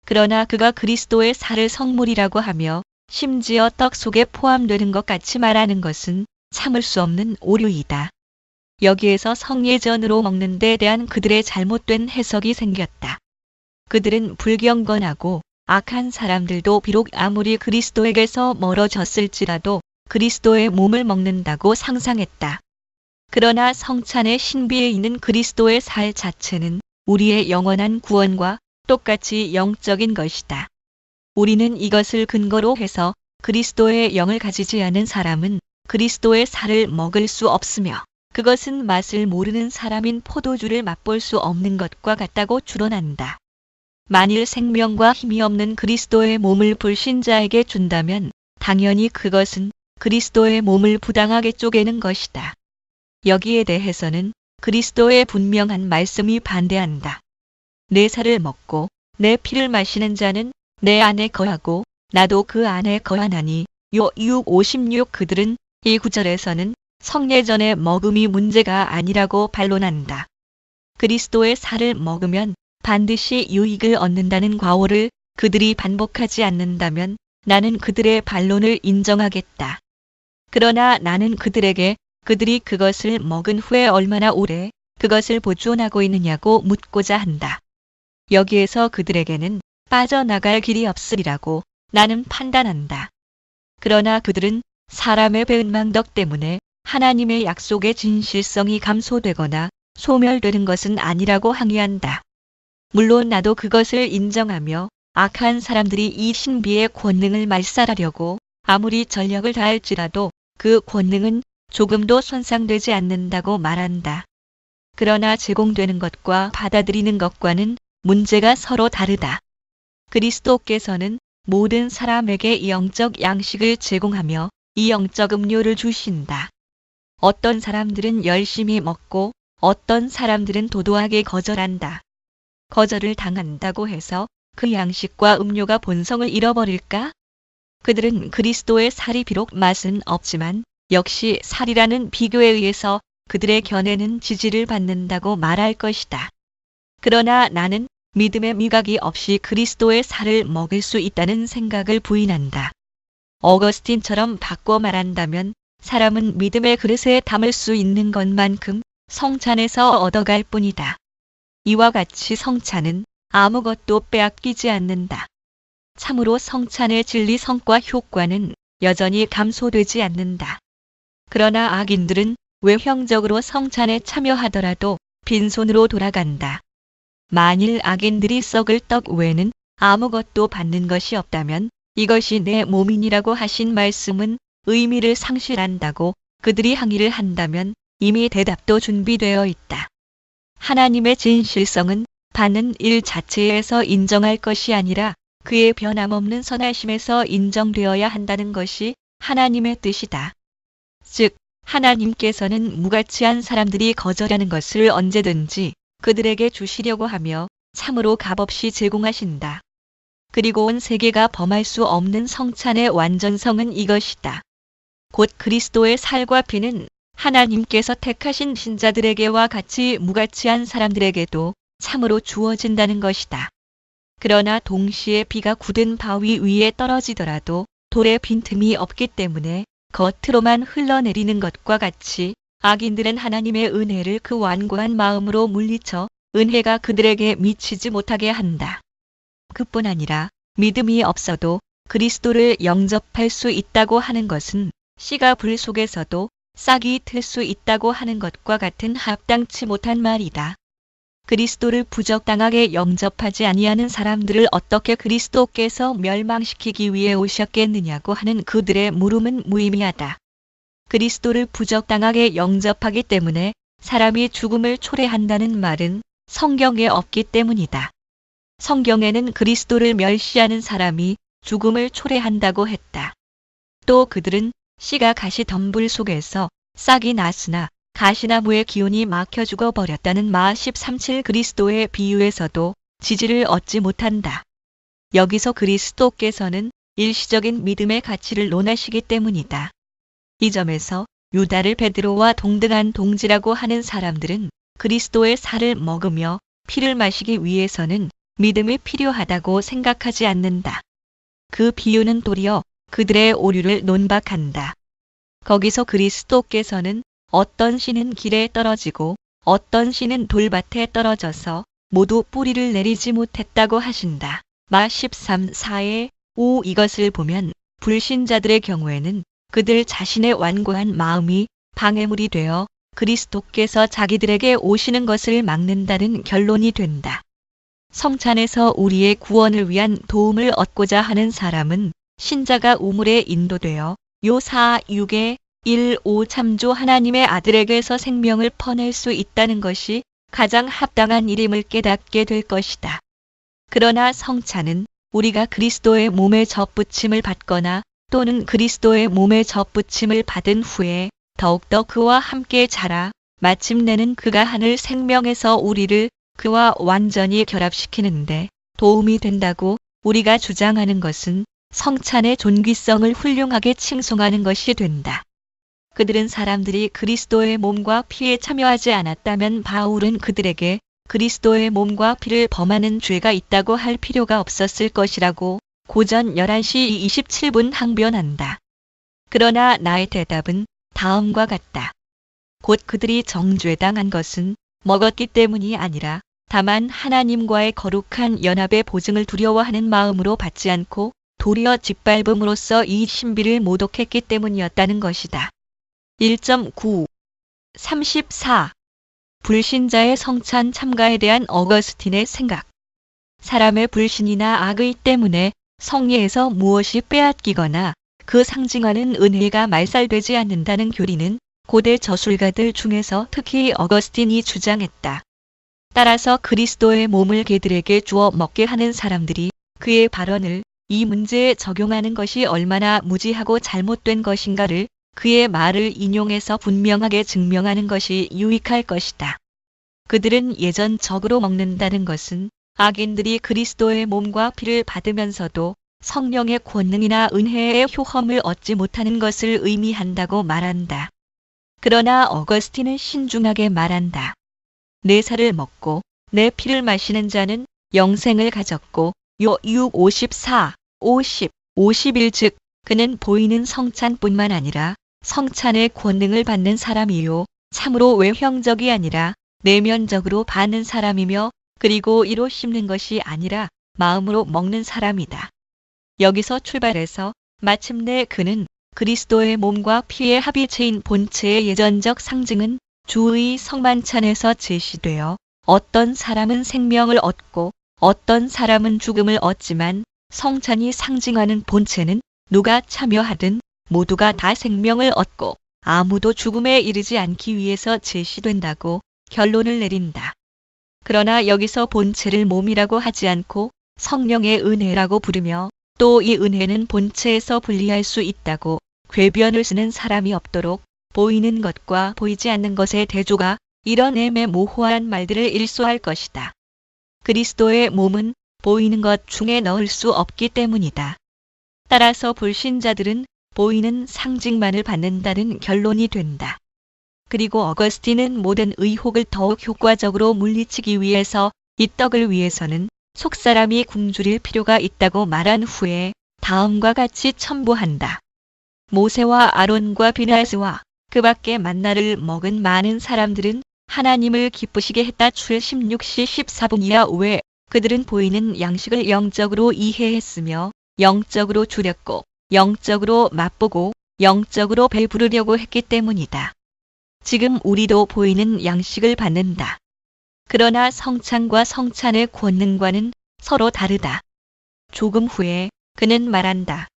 그러나 그가 그리스도의 살을 성물이라고 하며 심지어 떡 속에 포함되는 것 같이 말하는 것은 참을 수 없는 오류이다. 여기에서 성례전으로 먹는 데 대한 그들의 잘못된 해석이 생겼다. 그들은 불경건하고 악한 사람들도 비록 아무리 그리스도에게서 멀어졌을지라도 그리스도의 몸을 먹는다고 상상했다. 그러나 성찬의 신비에 있는 그리스도의 살 자체는 우리의 영원한 구원과 똑같이 영적인 것이다. 우리는 이것을 근거로 해서 그리스도의 영을 가지지 않은 사람은 그리스도의 살을 먹을 수 없으며 그것은 맛을 모르는 사람인 포도주를 맛볼 수 없는 것과 같다고 추론한다. 만일 생명과 힘이 없는 그리스도의 몸을 불신자에게 준다면 당연히 그것은 그리스도의 몸을 부당하게 쪼개는 것이다. 여기에 대해서는 그리스도의 분명한 말씀이 반대한다. 내 살을 먹고 내 피를 마시는 자는 내 안에 거하고 나도 그 안에 거하나니 요 6:56 그들은 이 구절에서는 성례전의 먹음이 문제가 아니라고 반론한다. 그리스도의 살을 먹으면 반드시 유익을 얻는다는 과오를 그들이 반복하지 않는다면 나는 그들의 반론을 인정하겠다. 그러나 나는 그들에게 그들이 그것을 먹은 후에 얼마나 오래 그것을 보존하고 있느냐고 묻고자 한다. 여기에서 그들에게는 빠져나갈 길이 없으리라고 나는 판단한다. 그러나 그들은 사람의 배은망덕 때문에 하나님의 약속의 진실성이 감소되거나 소멸되는 것은 아니라고 항의한다. 물론 나도 그것을 인정하며 악한 사람들이 이 신비의 권능을 말살하려고 아무리 전력을 다할지라도 그 권능은 조금도 손상되지 않는다고 말한다. 그러나 제공되는 것과 받아들이는 것과는 문제가 서로 다르다. 그리스도께서는 모든 사람에게 영적 양식을 제공하며 이 영적 음료를 주신다. 어떤 사람들은 열심히 먹고 어떤 사람들은 도도하게 거절한다. 거절을 당한다고 해서 그 양식과 음료가 본성을 잃어버릴까? 그들은 그리스도의 살이 비록 맛은 없지만 역시 살이라는 비교에 의해서 그들의 견해는 지지를 받는다고 말할 것이다. 그러나 나는 믿음의 미각이 없이 그리스도의 살을 먹을 수 있다는 생각을 부인한다. 어거스틴처럼 바꿔 말한다면 사람은 믿음의 그릇에 담을 수 있는 것만큼 성찬에서 얻어갈 뿐이다. 이와 같이 성찬은 아무것도 빼앗기지 않는다. 참으로 성찬의 진리 성과 효과는 여전히 감소되지 않는다. 그러나 악인들은 외형적으로 성찬에 참여하더라도 빈손으로 돌아간다. 만일 악인들이 썩을 떡 외에는 아무것도 받는 것이 없다면 이것이 내 몸이니라고 하신 말씀은 의미를 상실한다고 그들이 항의를 한다면 이미 대답도 준비되어 있다. 하나님의 진실성은 받는 일 자체에서 인정할 것이 아니라 그의 변함없는 선하심에서 인정되어야 한다는 것이 하나님의 뜻이다. 즉, 하나님께서는 무가치한 사람들이 거절하는 것을 언제든지 그들에게 주시려고 하며 참으로 값없이 제공하신다. 그리고 온 세계가 범할 수 없는 성찬의 완전성은 이것이다. 곧 그리스도의 살과 피는 하나님께서 택하신 신자들에게와 같이 무가치한 사람들에게도 참으로 주어진다는 것이다. 그러나 동시에 비가 굳은 바위 위에 떨어지더라도 돌에 빈틈이 없기 때문에 겉으로만 흘러내리는 것과 같이 악인들은 하나님의 은혜를 그 완고한 마음으로 물리쳐 은혜가 그들에게 미치지 못하게 한다. 그뿐 아니라 믿음이 없어도 그리스도를 영접할 수 있다고 하는 것은 씨가 불 속에서도 싹이 틀 수 있다고 하는 것과 같은 합당치 못한 말이다. 그리스도를 부적당하게 영접하지 아니하는 사람들을 어떻게 그리스도께서 멸망시키기 위해 오셨겠느냐고 하는 그들의 물음은 무의미하다. 그리스도를 부적당하게 영접하기 때문에 사람이 죽음을 초래한다는 말은 성경에 없기 때문이다. 성경에는 그리스도를 멸시하는 사람이 죽음을 초래한다고 했다. 또 그들은 씨가 가시덤불 속에서 싹이 났으나 가시나무의 기운이 막혀 죽어버렸다는 마 13:7 그리스도의 비유에서도 지지를 얻지 못한다. 여기서 그리스도께서는 일시적인 믿음의 가치를 논하시기 때문이다. 이 점에서 유다를 베드로와 동등한 동지라고 하는 사람들은 그리스도의 살을 먹으며 피를 마시기 위해서는 믿음이 필요하다고 생각하지 않는다. 그 비유는 도리어 그들의 오류를 논박한다. 거기서 그리스도께서는 어떤 씨는 길에 떨어지고 어떤 씨는 돌밭에 떨어져서 모두 뿌리를 내리지 못했다고 하신다. 마 13, 4에 5 이것을 보면 불신자들의 경우에는 그들 자신의 완고한 마음이 방해물이 되어 그리스도께서 자기들에게 오시는 것을 막는다는 결론이 된다. 성찬에서 우리의 구원을 위한 도움을 얻고자 하는 사람은 신자가 우물에 인도되어 요4, 6에 1, 5 참조 하나님의 아들에게서 생명을 퍼낼 수 있다는 것이 가장 합당한 일임을 깨닫게 될 것이다. 그러나 성찬은 우리가 그리스도의 몸에 접붙임을 받거나 또는 그리스도의 몸에 접붙임을 받은 후에 더욱더 그와 함께 자라 마침내는 그가 하늘 생명에서 우리를 그와 완전히 결합시키는데 도움이 된다고 우리가 주장하는 것은 성찬의 존귀성을 훌륭하게 칭송하는 것이 된다. 그들은 사람들이 그리스도의 몸과 피에 참여하지 않았다면 바울은 그들에게 그리스도의 몸과 피를 범하는 죄가 있다고 할 필요가 없었을 것이라고 고전 11시 27분 항변한다. 그러나 나의 대답은 다음과 같다. 곧 그들이 정죄당한 것은 먹었기 때문이 아니라 다만 하나님과의 거룩한 연합의 보증을 두려워하는 마음으로 받지 않고 도리어 짓밟음으로써 이 신비를 모독했기 때문이었다는 것이다. 1.9 34. 불신자의 성찬 참가에 대한 어거스틴의 생각. 사람의 불신이나 악의 때문에 성례에서 무엇이 빼앗기거나 그 상징하는 은혜가 말살되지 않는다는 교리는 고대 저술가들 중에서 특히 어거스틴이 주장했다. 따라서 그리스도의 몸을 개들에게 주어 먹게 하는 사람들이 그의 발언을 이 문제에 적용하는 것이 얼마나 무지하고 잘못된 것인가를 그의 말을 인용해서 분명하게 증명하는 것이 유익할 것이다. 그들은 예전적으로 먹는다는 것은 악인들이 그리스도의 몸과 피를 받으면서도 성령의 권능이나 은혜의 효험을 얻지 못하는 것을 의미한다고 말한다. 그러나 어거스틴은 신중하게 말한다. 내 살을 먹고 내 피를 마시는 자는 영생을 가졌고 요 6, 54, 50, 51 즉 그는 보이는 성찬뿐만 아니라 성찬의 권능을 받는 사람이요 참으로 외형적이 아니라 내면적으로 받는 사람이며 그리고 이로 씹는 것이 아니라 마음으로 먹는 사람이다. 여기서 출발해서 마침내 그는 그리스도의 몸과 피의 합의체인 본체의 예전적 상징은 주의 성만찬에서 제시되어 어떤 사람은 생명을 얻고 어떤 사람은 죽음을 얻지만 성찬이 상징하는 본체는 누가 참여하든 모두가 다 생명을 얻고 아무도 죽음에 이르지 않기 위해서 제시된다고 결론을 내린다. 그러나 여기서 본체를 몸이라고 하지 않고 성령의 은혜라고 부르며 또 이 은혜는 본체에서 분리할 수 있다고 궤변을 쓰는 사람이 없도록 보이는 것과 보이지 않는 것의 대조가 이런 애매모호한 말들을 일소할 것이다. 그리스도의 몸은 보이는 것 중에 넣을 수 없기 때문이다. 따라서 불신자들은 보이는 상징만을 받는다는 결론이 된다. 그리고 어거스틴은 모든 의혹을 더욱 효과적으로 물리치기 위해서 이 떡을 위해서는 속사람이 굶주릴 필요가 있다고 말한 후에 다음과 같이 첨부한다. 모세와 아론과 비나스와 그 밖에 만나를 먹은 많은 사람들은 하나님을 기쁘시게 했다. 출 16시 14분 이하 왜 그들은 보이는 양식을 영적으로 이해했으며 영적으로 줄였고 영적으로 맛보고 영적으로 배부르려고 했기 때문이다. 지금 우리도 보이는 양식을 받는다. 그러나 성찬과 성찬의 권능과는 서로 다르다. 조금 후에 그는 말한다.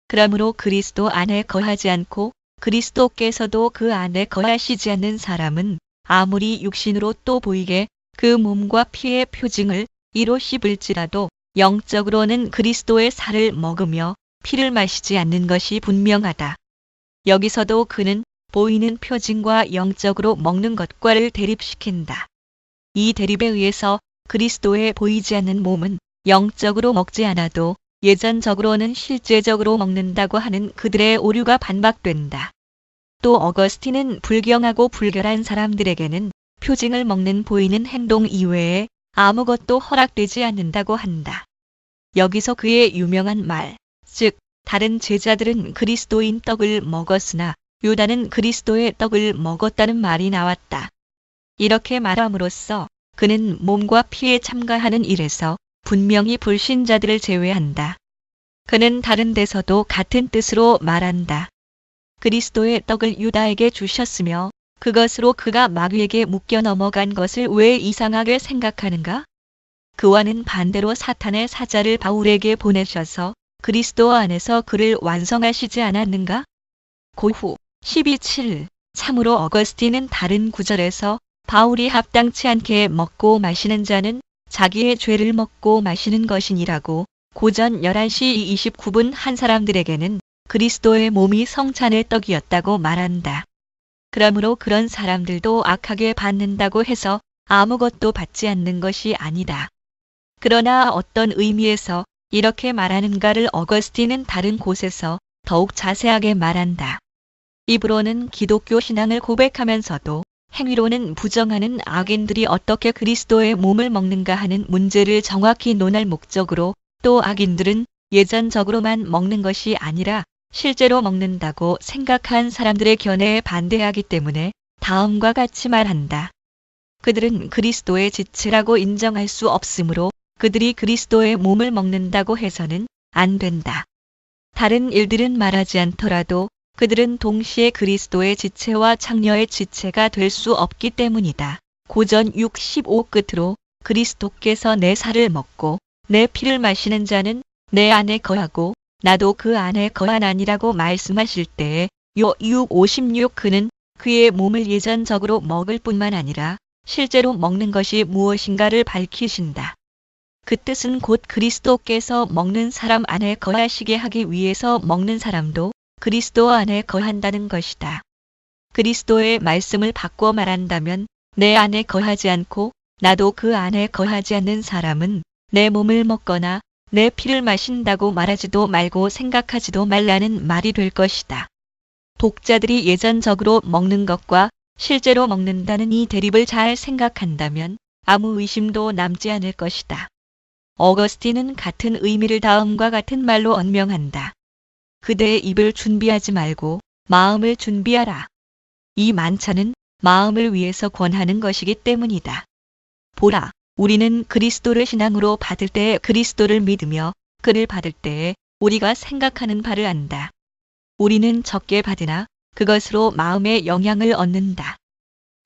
그러므로 그리스도 안에 거하지 않고 그리스도께서도 그 안에 거하시지 않는 사람은 아무리 육신으로 또 보이게 그 몸과 피의 표징을 이로 씹을지라도 영적으로는 그리스도의 살을 먹으며 피를 마시지 않는 것이 분명하다. 여기서도 그는 보이는 표징과 영적으로 먹는 것과를 대립시킨다. 이 대립에 의해서 그리스도의 보이지 않는 몸은 영적으로 먹지 않아도 예전적으로는 실제적으로 먹는다고 하는 그들의 오류가 반박된다. 또 어거스틴은 불경하고 불결한 사람들에게는 표징을 먹는 보이는 행동 이외에 아무것도 허락되지 않는다고 한다. 여기서 그의 유명한 말, 즉 다른 제자들은 그리스도인 떡을 먹었으나 유다는 그리스도의 떡을 먹었다는 말이 나왔다. 이렇게 말함으로써 그는 몸과 피에 참가하는 일에서 분명히 불신자들을 제외한다. 그는 다른 데서도 같은 뜻으로 말한다. 그리스도의 떡을 유다에게 주셨으며 그것으로 그가 마귀에게 묶여 넘어간 것을 왜 이상하게 생각하는가? 그와는 반대로 사탄의 사자를 바울에게 보내셔서 그리스도 안에서 그를 완성하시지 않았는가? 고후 12.7 참으로 어거스틴은 다른 구절에서 바울이 합당치 않게 먹고 마시는 자는 자기의 죄를 먹고 마시는 것이니라고 고전 11시 29분 한 사람들에게는 그리스도의 몸이 성찬의 떡이었다고 말한다. 그러므로 그런 사람들도 악하게 받는다고 해서 아무것도 받지 않는 것이 아니다. 그러나 어떤 의미에서 이렇게 말하는가를 어거스틴은 다른 곳에서 더욱 자세하게 말한다. 입으로는 기독교 신앙을 고백하면서도 행위로는 부정하는 악인들이 어떻게 그리스도의 몸을 먹는가 하는 문제를 정확히 논할 목적으로 또 악인들은 예전적으로만 먹는 것이 아니라 실제로 먹는다고 생각한 사람들의 견해에 반대하기 때문에 다음과 같이 말한다. 그들은 그리스도의 지체라고 인정할 수 없으므로 그들이 그리스도의 몸을 먹는다고 해서는 안 된다. 다른 일들은 말하지 않더라도 그들은 동시에 그리스도의 지체와 창녀의 지체가 될 수 없기 때문이다. 고전 65 끝으로 그리스도께서 내 살을 먹고 내 피를 마시는 자는 내 안에 거하고 나도 그 안에 거하나니라고 말씀하실 때에 요 656 그는 그의 몸을 예전적으로 먹을 뿐만 아니라 실제로 먹는 것이 무엇인가를 밝히신다. 그 뜻은 곧 그리스도께서 먹는 사람 안에 거하시게 하기 위해서 먹는 사람도 그리스도 안에 거한다는 것이다. 그리스도의 말씀을 바꿔 말한다면 내 안에 거하지 않고 나도 그 안에 거하지 않는 사람은 내 몸을 먹거나 내 피를 마신다고 말하지도 말고 생각하지도 말라는 말이 될 것이다. 독자들이 예전적으로 먹는 것과 실제로 먹는다는 이 대립을 잘 생각한다면 아무 의심도 남지 않을 것이다. 어거스틴은 같은 의미를 다음과 같은 말로 언명한다. 그대의 입을 준비하지 말고 마음을 준비하라. 이 만찬은 마음을 위해서 권하는 것이기 때문이다. 보라, 우리는 그리스도를 신앙으로 받을 때에 그리스도를 믿으며 그를 받을 때에 우리가 생각하는 바를 안다. 우리는 적게 받으나 그것으로 마음의 영향을 얻는다.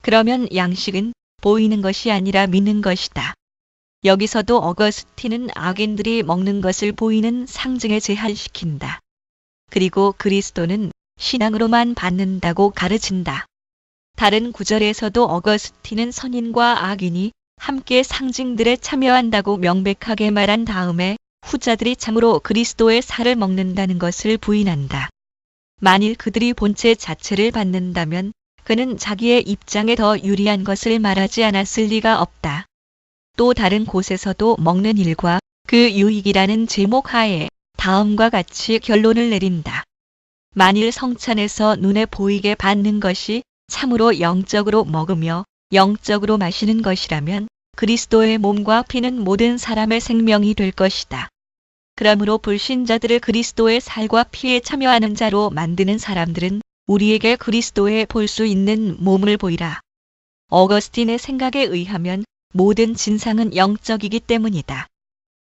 그러면 양식은 보이는 것이 아니라 믿는 것이다. 여기서도 어거스틴은 악인들이 먹는 것을 보이는 상징에 제한시킨다. 그리고 그리스도는 신앙으로만 받는다고 가르친다. 다른 구절에서도 어거스틴은 선인과 악인이 함께 상징들에 참여한다고 명백하게 말한 다음에 후자들이 참으로 그리스도의 살을 먹는다는 것을 부인한다. 만일 그들이 본체 자체를 받는다면 그는 자기의 입장에 더 유리한 것을 말하지 않았을 리가 없다. 또 다른 곳에서도 먹는 일과 그 유익이라는 제목 하에 다음과 같이 결론을 내린다. 만일 성찬에서 눈에 보이게 받는 것이 참으로 영적으로 먹으며 영적으로 마시는 것이라면 그리스도의 몸과 피는 모든 사람의 생명이 될 것이다. 그러므로 불신자들을 그리스도의 살과 피에 참여하는 자로 만드는 사람들은 우리에게 그리스도의 볼 수 있는 몸을 보이라. 어거스틴의 생각에 의하면 모든 진상은 영적이기 때문이다.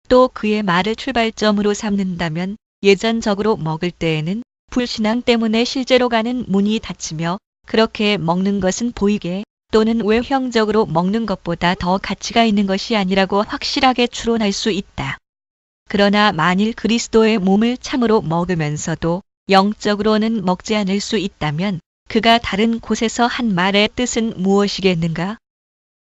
또 그의 말을 출발점으로 삼는다면 예전적으로 먹을 때에는 불신앙 때문에 실제로 가는 문이 닫히며 그렇게 먹는 것은 보이게 또는 외형적으로 먹는 것보다 더 가치가 있는 것이 아니라고 확실하게 추론할 수 있다. 그러나 만일 그리스도의 몸을 참으로 먹으면서도 영적으로는 먹지 않을 수 있다면 그가 다른 곳에서 한 말의 뜻은 무엇이겠는가?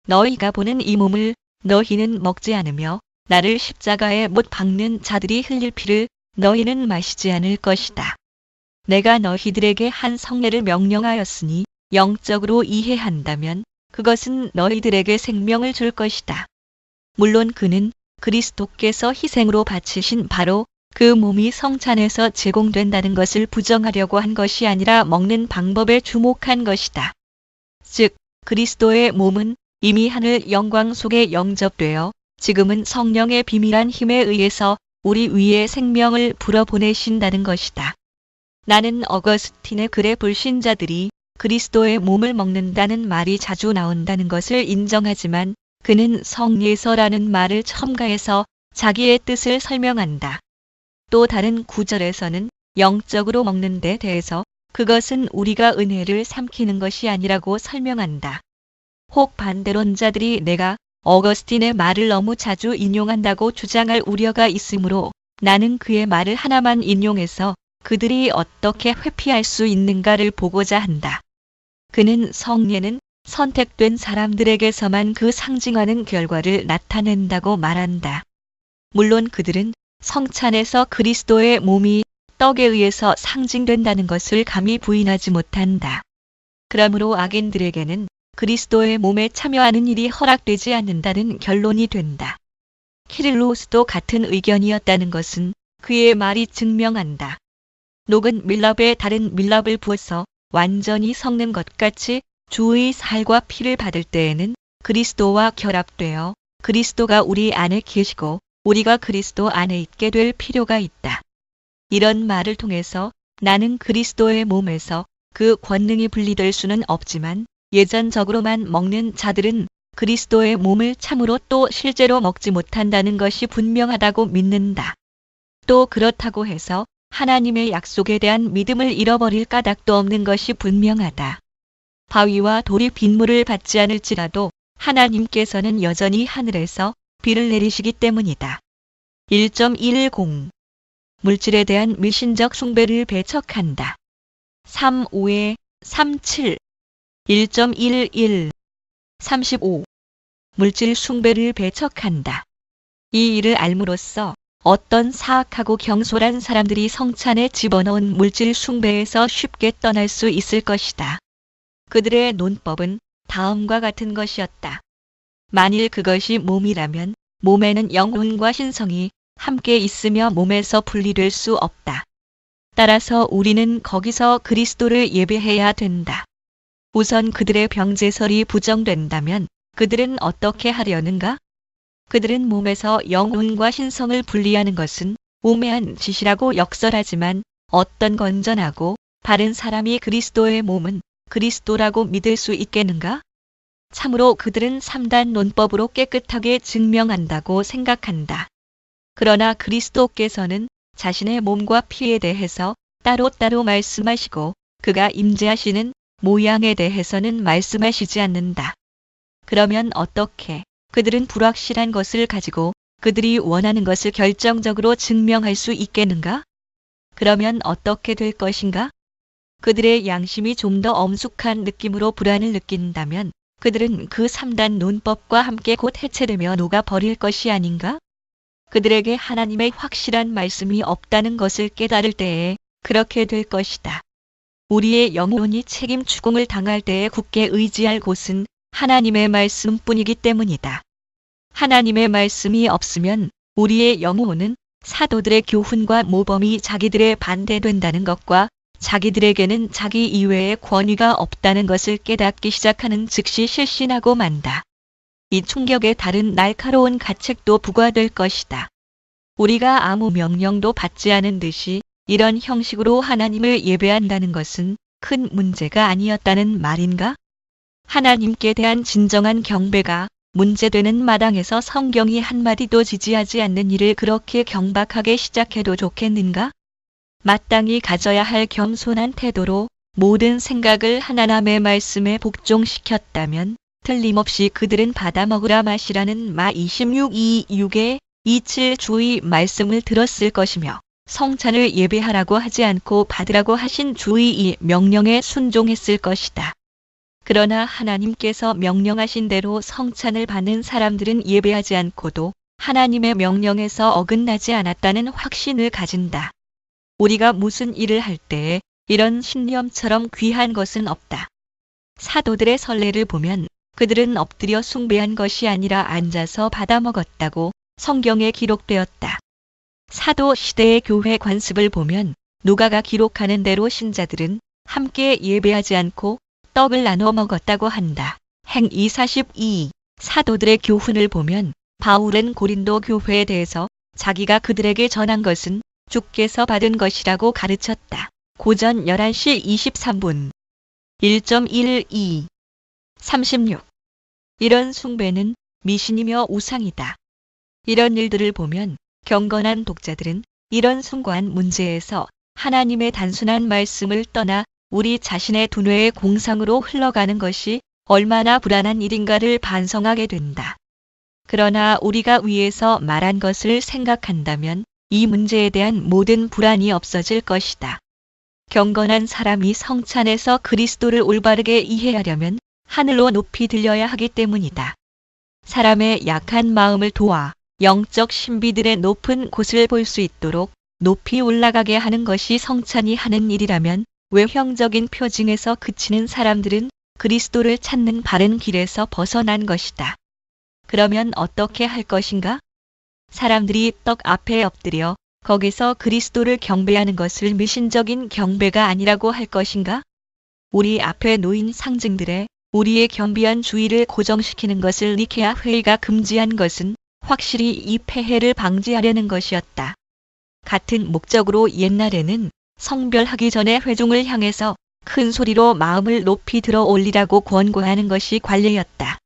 너희가 보는 이 몸을 너희는 먹지 않으며 나를 십자가에 못 박는 자들이 흘릴 피를 너희는 마시지 않을 것이다. 내가 너희들에게 한 성례를 명령하였으니 영적으로 이해한다면 그것은 너희들에게 생명을 줄 것이다. 물론 그는 그리스도께서 희생으로 바치신 바로 그 몸이 성찬에서 제공된다는 것을 부정하려고 한 것이 아니라 먹는 방법에 주목한 것이다. 즉, 그리스도의 몸은 이미 하늘 영광 속에 영접되어 지금은 성령의 비밀한 힘에 의해서 우리 위에 생명을 불어보내신다는 것이다. 나는 어거스틴의 글에 불신자들이 그리스도의 몸을 먹는다는 말이 자주 나온다는 것을 인정하지만 그는 성예서라는 말을 첨가해서 자기의 뜻을 설명한다. 또 다른 구절에서는 영적으로 먹는 데 대해서 그것은 우리가 은혜를 삼키는 것이 아니라고 설명한다. 혹 반대론자들이 내가 어거스틴의 말을 너무 자주 인용한다고 주장할 우려가 있으므로 나는 그의 말을 하나만 인용해서 그들이 어떻게 회피할 수 있는가를 보고자 한다. 그는 성례는 선택된 사람들에게서만 그 상징하는 결과를 나타낸다고 말한다. 물론 그들은 성찬에서 그리스도의 몸이 떡에 의해서 상징된다는 것을 감히 부인하지 못한다. 그러므로 악인들에게는 그리스도의 몸에 참여하는 일이 허락되지 않는다는 결론이 된다. 키릴로스도 같은 의견이었다는 것은 그의 말이 증명한다. 녹은 밀랍에 다른 밀랍을 부어서 완전히 섞는 것 같이 주의 살과 피를 받을 때에는 그리스도와 결합되어 그리스도가 우리 안에 계시고 우리가 그리스도 안에 있게 될 필요가 있다. 이런 말을 통해서 나는 그리스도의 몸에서 그 권능이 분리될 수는 없지만 예전적으로만 먹는 자들은 그리스도의 몸을 참으로 또 실제로 먹지 못한다는 것이 분명하다고 믿는다. 또 그렇다고 해서 하나님의 약속에 대한 믿음을 잃어버릴 까닭도 없는 것이 분명하다. 바위와 돌이 빗물을 받지 않을지라도 하나님께서는 여전히 하늘에서 비를 내리시기 때문이다. 1.10 물질에 대한 미신적 숭배를 배척한다. 3.5에 3.7 1.11 35 물질 숭배를 배척한다. 이 일을 알므로써 어떤 사악하고 경솔한 사람들이 성찬에 집어넣은 물질 숭배에서 쉽게 떠날 수 있을 것이다. 그들의 논법은 다음과 같은 것이었다. 만일 그것이 몸이라면 몸에는 영혼과 신성이 함께 있으며 몸에서 분리될 수 없다. 따라서 우리는 거기서 그리스도를 예배해야 된다. 우선 그들의 병제설이 부정된다면 그들은 어떻게 하려는가? 그들은 몸에서 영혼과 신성을 분리하는 것은 우매한 짓이라고 역설하지만 어떤 건전하고 바른 사람이 그리스도의 몸은 그리스도라고 믿을 수 있겠는가? 참으로 그들은 3단 논법으로 깨끗하게 증명한다고 생각한다. 그러나 그리스도께서는 자신의 몸과 피에 대해서 따로따로 말씀하시고 그가 임재하시는 모양에 대해서는 말씀하시지 않는다. 그러면 어떻게 그들은 불확실한 것을 가지고 그들이 원하는 것을 결정적으로 증명할 수 있겠는가? 그러면 어떻게 될 것인가? 그들의 양심이 좀 더 엄숙한 느낌으로 불안을 느낀다면 그들은 그 3단 논법과 함께 곧 해체되며 녹아버릴 것이 아닌가? 그들에게 하나님의 확실한 말씀이 없다는 것을 깨달을 때에 그렇게 될 것이다. 우리의 영혼이 책임 추궁을 당할 때에 굳게 의지할 곳은 하나님의 말씀뿐이기 때문이다. 하나님의 말씀이 없으면 우리의 영혼은 사도들의 교훈과 모범이 자기들에 반대된다는 것과 자기들에게는 자기 이외의 권위가 없다는 것을 깨닫기 시작하는 즉시 실신하고 만다. 이 충격에 다른 날카로운 가책도 부과될 것이다. 우리가 아무 명령도 받지 않은 듯이 이런 형식으로 하나님을 예배한다는 것은 큰 문제가 아니었다는 말인가? 하나님께 대한 진정한 경배가 문제되는 마당에서 성경이 한마디도 지지하지 않는 일을 그렇게 경박하게 시작해도 좋겠는가? 마땅히 가져야 할 겸손한 태도로 모든 생각을 하나님의 말씀에 복종시켰다면 틀림없이 그들은 받아먹으라 마시라는 마 26:26의 27 주의 말씀을 들었을 것이며 성찬을 예배하라고 하지 않고 받으라고 하신 주의 이 명령에 순종했을 것이다. 그러나 하나님께서 명령하신 대로 성찬을 받는 사람들은 예배하지 않고도 하나님의 명령에서 어긋나지 않았다는 확신을 가진다. 우리가 무슨 일을 할 때에 이런 신념처럼 귀한 것은 없다. 사도들의 선례를 보면 그들은 엎드려 숭배한 것이 아니라 앉아서 받아먹었다고 성경에 기록되었다. 사도 시대의 교회 관습을 보면 누가가 기록하는 대로 신자들은 함께 예배하지 않고 떡을 나눠 먹었다고 한다. 행위 42. 사도들의 교훈을 보면 바울은 고린도 교회에 대해서 자기가 그들에게 전한 것은 주께서 받은 것이라고 가르쳤다. 고전 11시 23분. 1.12. 36. 이런 숭배는 미신이며 우상이다. 이런 일들을 보면 경건한 독자들은 이런 숭고한 문제에서 하나님의 단순한 말씀을 떠나 우리 자신의 두뇌의 공상으로 흘러가는 것이 얼마나 불안한 일인가를 반성하게 된다. 그러나 우리가 위에서 말한 것을 생각한다면 이 문제에 대한 모든 불안이 없어질 것이다. 경건한 사람이 성찬에서 그리스도를 올바르게 이해하려면 하늘로 높이 들려야 하기 때문이다. 사람의 약한 마음을 도와 영적 신비들의 높은 곳을 볼 수 있도록 높이 올라가게 하는 것이 성찬이 하는 일이라면 외형적인 표징에서 그치는 사람들은 그리스도를 찾는 바른 길에서 벗어난 것이다. 그러면 어떻게 할 것인가? 사람들이 떡 앞에 엎드려 거기서 그리스도를 경배하는 것을 미신적인 경배가 아니라고 할 것인가? 우리 앞에 놓인 상징들에 우리의 겸비한 주의를 고정시키는 것을 니케아 회의가 금지한 것은 확실히 이 폐해를 방지하려는 것이었다. 같은 목적으로 옛날에는 성별하기 전에 회중을 향해서 큰 소리로 마음을 높이 들어 올리라고 권고하는 것이 관례였다.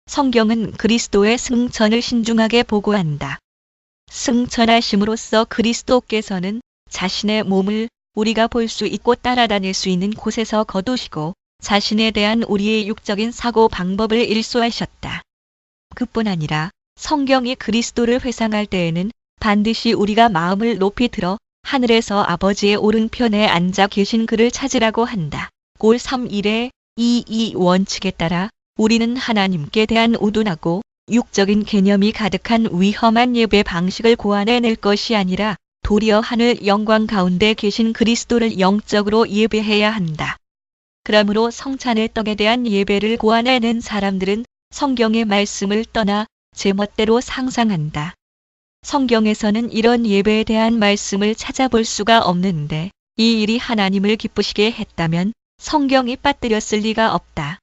성경은 그리스도의 승천을 신중하게 보고한다. 승천하심으로써 그리스도께서는 자신의 몸을 우리가 볼 수 있고 따라다닐 수 있는 곳에서 거두시고 자신에 대한 우리의 육적인 사고 방법을 일소하셨다. 그뿐 아니라 성경이 그리스도를 회상할 때에는 반드시 우리가 마음을 높이 들어 하늘에서 아버지의 오른편에 앉아 계신 그를 찾으라고 한다. 골 3.1의 이 원칙에 따라 우리는 하나님께 대한 우둔하고 육적인 개념이 가득한 위험한 예배 방식을 고안해낼 것이 아니라 도리어 하늘 영광 가운데 계신 그리스도를 영적으로 예배해야 한다. 그러므로 성찬의 떡에 대한 예배를 고안해낸 사람들은 성경의 말씀을 떠나 제멋대로 상상한다. 성경에서는 이런 예배에 대한 말씀을 찾아볼 수가 없는데 이 일이 하나님을 기쁘시게 했다면 성경이 빠뜨렸을 리가 없다.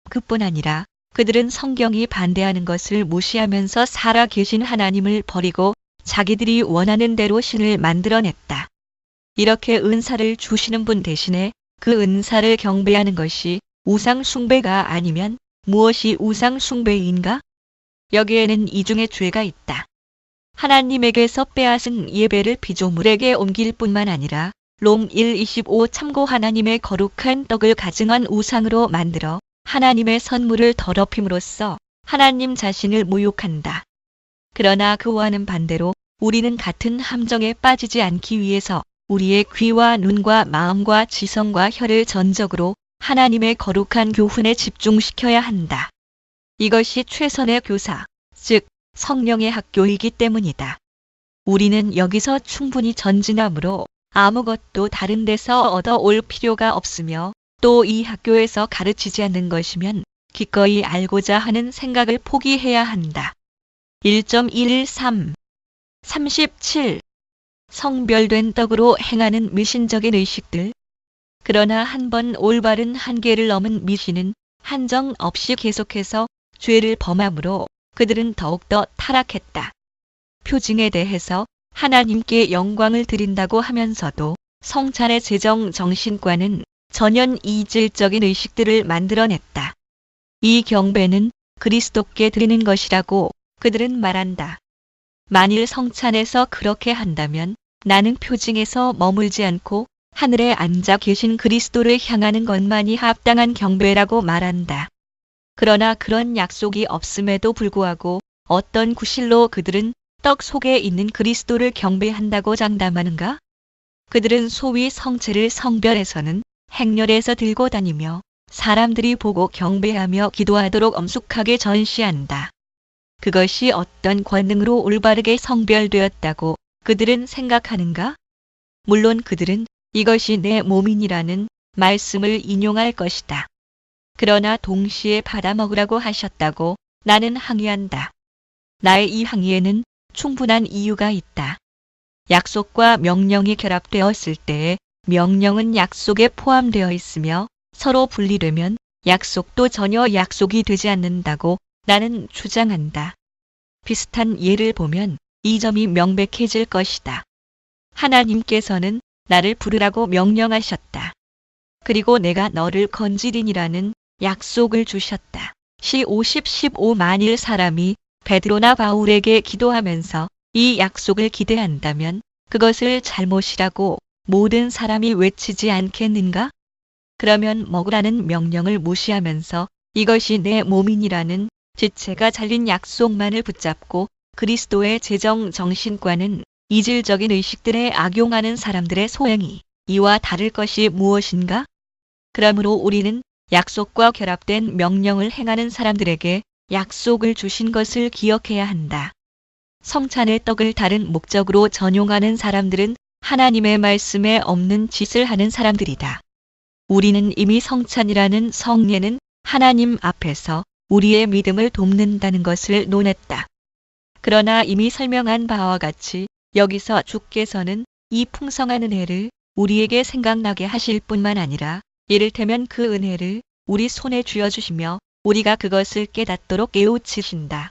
그뿐 아니라 그들은 성경이 반대하는 것을 무시하면서 살아 계신 하나님을 버리고 자기들이 원하는 대로 신을 만들어냈다. 이렇게 은사를 주시는 분 대신에 그 은사를 경배하는 것이 우상 숭배가 아니면 무엇이 우상 숭배인가? 여기에는 이중의 죄가 있다. 하나님에게서 빼앗은 예배를 피조물에게 옮길 뿐만 아니라 롬 1:25 참고 하나님의 거룩한 떡을 가증한 우상으로 만들어 하나님의 선물을 더럽힘으로써 하나님 자신을 모욕한다. 그러나 그와는 반대로 우리는 같은 함정에 빠지지 않기 위해서 우리의 귀와 눈과 마음과 지성과 혀를 전적으로 하나님의 거룩한 교훈에 집중시켜야 한다. 이것이 최선의 교사, 즉 성령의 학교이기 때문이다. 우리는 여기서 충분히 전진하므로 아무것도 다른 데서 얻어올 필요가 없으며 또 이 학교에서 가르치지 않는 것이면 기꺼이 알고자 하는 생각을 포기해야 한다. 1.13 37. 성별된 떡으로 행하는 미신적인 의식들. 그러나 한번 올바른 한계를 넘은 미신은 한정 없이 계속해서 죄를 범함으로 그들은 더욱더 타락했다. 표징에 대해서 하나님께 영광을 드린다고 하면서도 성찬의 제정 정신과는 전혀 이질적인 의식들을 만들어냈다. 이 경배는 그리스도께 드리는 것이라고 그들은 말한다. 만일 성찬에서 그렇게 한다면 나는 표징에서 머물지 않고 하늘에 앉아 계신 그리스도를 향하는 것만이 합당한 경배라고 말한다. 그러나 그런 약속이 없음에도 불구하고 어떤 구실로 그들은 떡 속에 있는 그리스도를 경배한다고 장담하는가? 그들은 소위 성체를 성별에서는 행렬에서 들고 다니며 사람들이 보고 경배하며 기도하도록 엄숙하게 전시한다. 그것이 어떤 권능으로 올바르게 성별되었다고 그들은 생각하는가? 물론 그들은 이것이 내 몸이니라는 말씀을 인용할 것이다. 그러나 동시에 받아먹으라고 하셨다고 나는 항의한다. 나의 이 항의에는 충분한 이유가 있다. 약속과 명령이 결합되었을 때에 명령은 약속에 포함되어 있으며 서로 분리되면 약속도 전혀 약속이 되지 않는다고 나는 주장한다. 비슷한 예를 보면 이 점이 명백해질 것이다. 하나님께서는 나를 부르라고 명령하셨다. 그리고 내가 너를 건지리니라는 약속을 주셨다. 시 50-15 만일 사람이 베드로나 바울에게 기도하면서 이 약속을 기대한다면 그것을 잘못이라고 모든 사람이 외치지 않겠는가? 그러면 먹으라는 명령을 무시하면서 이것이 내 몸이니라는 지체가 잘린 약속만을 붙잡고 그리스도의 제정 정신과는 이질적인 의식들에 악용하는 사람들의 소행이 이와 다를 것이 무엇인가? 그러므로 우리는 약속과 결합된 명령을 행하는 사람들에게 약속을 주신 것을 기억해야 한다. 성찬의 떡을 다른 목적으로 전용하는 사람들은 하나님의 말씀에 없는 짓을 하는 사람들이다. 우리는 이미 성찬이라는 성례는 하나님 앞에서 우리의 믿음을 돕는다는 것을 논했다. 그러나 이미 설명한 바와 같이 여기서 주께서는 이 풍성한 은혜를 우리에게 생각나게 하실 뿐만 아니라 이를테면 그 은혜를 우리 손에 쥐어주시며 우리가 그것을 깨닫도록 깨우치신다.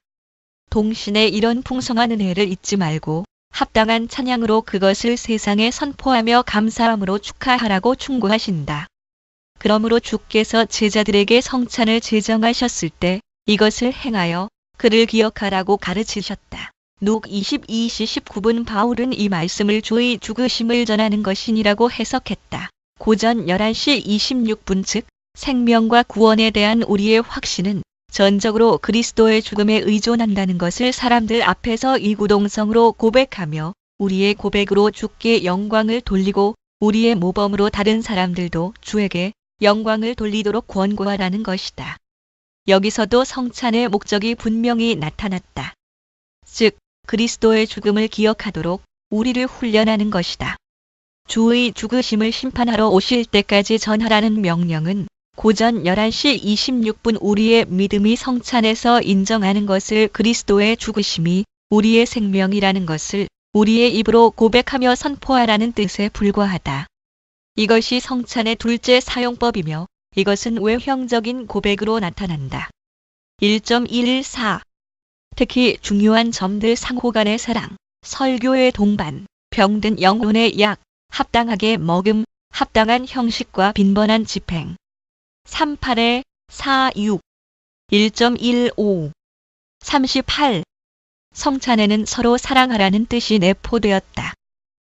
동시에 이런 풍성한 은혜를 잊지 말고 합당한 찬양으로 그것을 세상에 선포하며 감사함으로 축하하라고 충고하신다. 그러므로 주께서 제자들에게 성찬을 제정하셨을 때 이것을 행하여 그를 기억하라고 가르치셨다. 룩 22시 19분 바울은 이 말씀을 주의 죽으심을 전하는 것이니라고 해석했다. 고전 11시 26분 즉 생명과 구원에 대한 우리의 확신은 전적으로 그리스도의 죽음에 의존한다는 것을 사람들 앞에서 이구동성으로 고백하며 우리의 고백으로 주께 영광을 돌리고 우리의 모범으로 다른 사람들도 주에게 영광을 돌리도록 권고하라는 것이다. 여기서도 성찬의 목적이 분명히 나타났다. 즉 그리스도의 죽음을 기억하도록 우리를 훈련하는 것이다. 주의 죽으심을 심판하러 오실 때까지 전하라는 명령은 고전 11시 26분 우리의 믿음이 성찬에서 인정하는 것을 그리스도의 죽으심이 우리의 생명이라는 것을 우리의 입으로 고백하며 선포하라는 뜻에 불과하다. 이것이 성찬의 둘째 사용법이며 이것은 외형적인 고백으로 나타난다. 1.14 특히 중요한 점들 상호간의 사랑, 설교의 동반, 병든 영혼의 약, 합당하게 먹음, 합당한 형식과 빈번한 집행. 38-46 1.15 38 성찬에는 서로 사랑하라는 뜻이 내포되었다.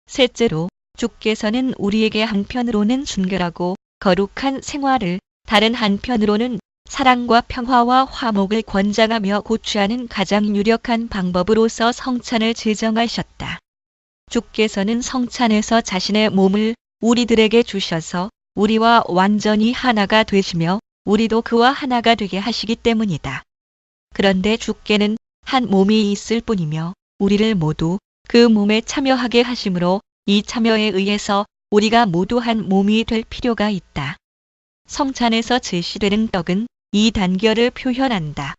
셋째로 주께서는 우리에게 한편으로는 순결하고 거룩한 생활을 다른 한편으로는 사랑과 평화와 화목을 권장하며 고취하는 가장 유력한 방법으로서 성찬을 제정하셨다. 주께서는 성찬에서 자신의 몸을 우리들에게 주셔서 우리와 완전히 하나가 되시며 우리도 그와 하나가 되게 하시기 때문이다. 그런데 주께는 한 몸이 있을 뿐이며 우리를 모두 그 몸에 참여하게 하심으로 이 참여에 의해서 우리가 모두 한 몸이 될 필요가 있다. 성찬에서 제시되는 떡은 이 단결을 표현한다.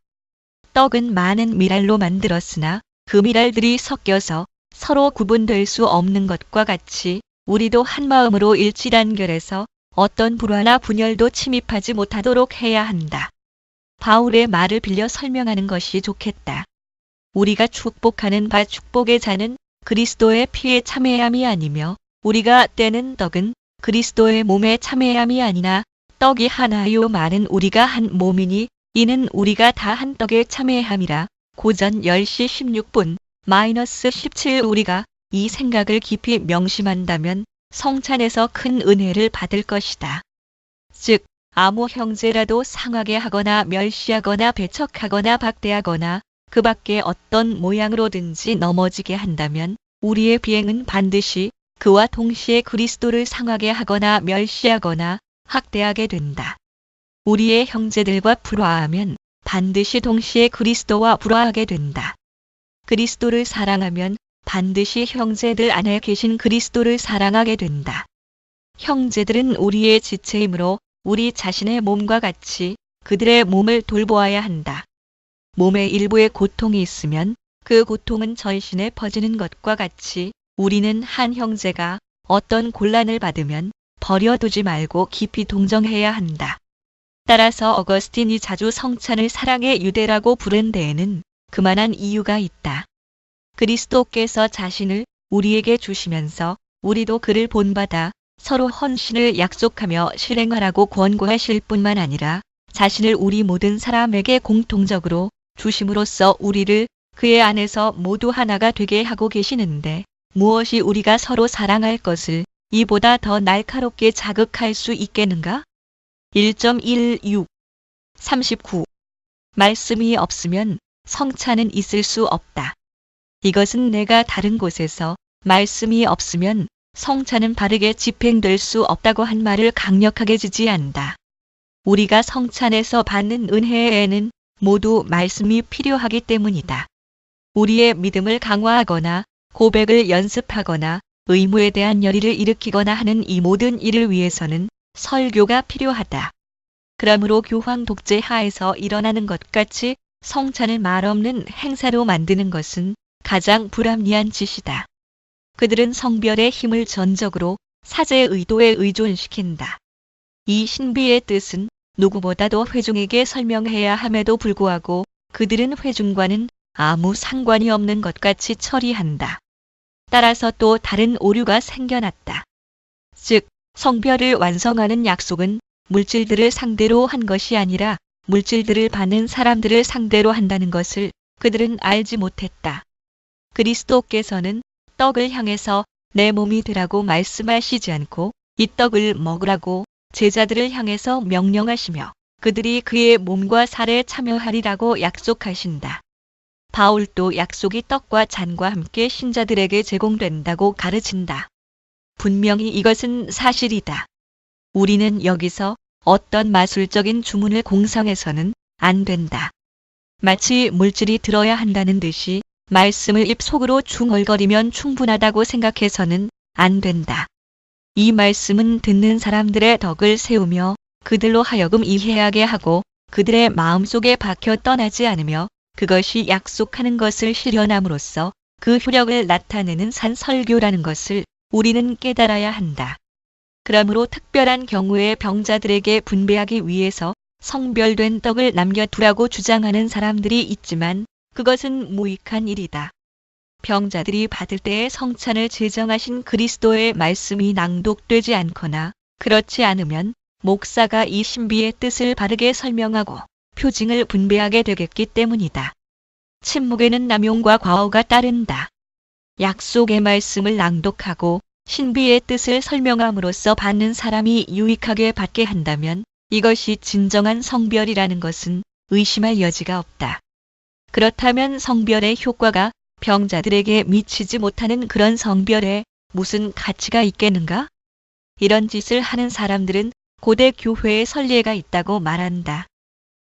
떡은 많은 미랄로 만들었으나 그 미랄들이 섞여서 서로 구분될 수 없는 것과 같이 우리도 한 마음으로 일치단결해서 어떤 불화나 분열도 침입하지 못하도록 해야 한다. 바울의 말을 빌려 설명하는 것이 좋겠다. 우리가 축복하는 바 축복의 잔은 그리스도의 피에 참회함이 아니며 우리가 떼는 떡은 그리스도의 몸에 참회함이 아니나 떡이 하나요 많은 우리가 한 몸이니 이는 우리가 다 한 떡에 참회함이라. 고전 10시 16분 -17 우리가 이 생각을 깊이 명심한다면 성찬에서 큰 은혜를 받을 것이다. 즉 아무 형제라도 상하게 하거나 멸시하거나 배척하거나 박대하거나 그 밖에 어떤 모양으로든지 넘어지게 한다면 우리의 비행은 반드시 그와 동시에 그리스도를 상하게 하거나 멸시하거나 학대하게 된다. 우리의 형제들과 불화하면 반드시 동시에 그리스도와 불화하게 된다. 그리스도를 사랑하면 반드시 형제들 안에 계신 그리스도를 사랑하게 된다. 형제들은 우리의 지체이므로 우리 자신의 몸과 같이 그들의 몸을 돌보아야 한다. 몸의 일부에 고통이 있으면 그 고통은 전신에 퍼지는 것과 같이 우리는 한 형제가 어떤 곤란을 받으면 버려두지 말고 깊이 동정해야 한다. 따라서 어거스틴이 자주 성찬을 사랑의 유대라고 부른 데에는 그만한 이유가 있다. 그리스도께서 자신을 우리에게 주시면서 우리도 그를 본받아 서로 헌신을 약속하며 실행하라고 권고하실 뿐만 아니라 자신을 우리 모든 사람에게 공통적으로 주심으로써 우리를 그의 안에서 모두 하나가 되게 하고 계시는데 무엇이 우리가 서로 사랑할 것을 이보다 더 날카롭게 자극할 수 있겠는가? 1.16 39. 말씀이 없으면 성찬은 있을 수 없다. 이것은 내가 다른 곳에서 말씀이 없으면 성찬은 바르게 집행될 수 없다고 한 말을 강력하게 지지한다. 우리가 성찬에서 받는 은혜에는 모두 말씀이 필요하기 때문이다. 우리의 믿음을 강화하거나 고백을 연습하거나 의무에 대한 열의를 일으키거나 하는 이 모든 일을 위해서는 설교가 필요하다. 그러므로 교황 독재 하에서 일어나는 것 같이 성찬을 말없는 행사로 만드는 것은 가장 불합리한 짓이다. 그들은 성별의 힘을 전적으로 사제의 의도에 의존시킨다. 이 신비의 뜻은 누구보다도 회중에게 설명해야 함에도 불구하고 그들은 회중과는 아무 상관이 없는 것 같이 처리한다. 따라서 또 다른 오류가 생겨났다. 즉, 성별을 완성하는 약속은 물질들을 상대로 한 것이 아니라 물질들을 받는 사람들을 상대로 한다는 것을 그들은 알지 못했다. 그리스도께서는 떡을 향해서 내 몸이 되라고 말씀하시지 않고 이 떡을 먹으라고 제자들을 향해서 명령하시며 그들이 그의 몸과 살에 참여하리라고 약속하신다. 바울도 약속이 떡과 잔과 함께 신자들에게 제공된다고 가르친다. 분명히 이것은 사실이다. 우리는 여기서 어떤 마술적인 주문을 공성해서는 안 된다. 마치 물질이 들어야 한다는 듯이 말씀을 입속으로 중얼거리면 충분하다고 생각해서는 안 된다. 이 말씀은 듣는 사람들의 덕을 세우며 그들로 하여금 이해하게 하고 그들의 마음속에 박혀 떠나지 않으며 그것이 약속하는 것을 실현함으로써 그 효력을 나타내는 산설교라는 것을 우리는 깨달아야 한다. 그러므로 특별한 경우에 병자들에게 분배하기 위해서 성별된 떡을 남겨두라고 주장하는 사람들이 있지만 그것은 무익한 일이다. 병자들이 받을 때에 성찬을 제정하신 그리스도의 말씀이 낭독되지 않거나 그렇지 않으면 목사가 이 신비의 뜻을 바르게 설명하고 표징을 분배하게 되겠기 때문이다. 침묵에는 남용과 과오가 따른다. 약속의 말씀을 낭독하고 신비의 뜻을 설명함으로써 받는 사람이 유익하게 받게 한다면 이것이 진정한 성별이라는 것은 의심할 여지가 없다. 그렇다면 성별의 효과가 병자들에게 미치지 못하는 그런 성별에 무슨 가치가 있겠는가? 이런 짓을 하는 사람들은 고대 교회에 선례가 있다고 말한다.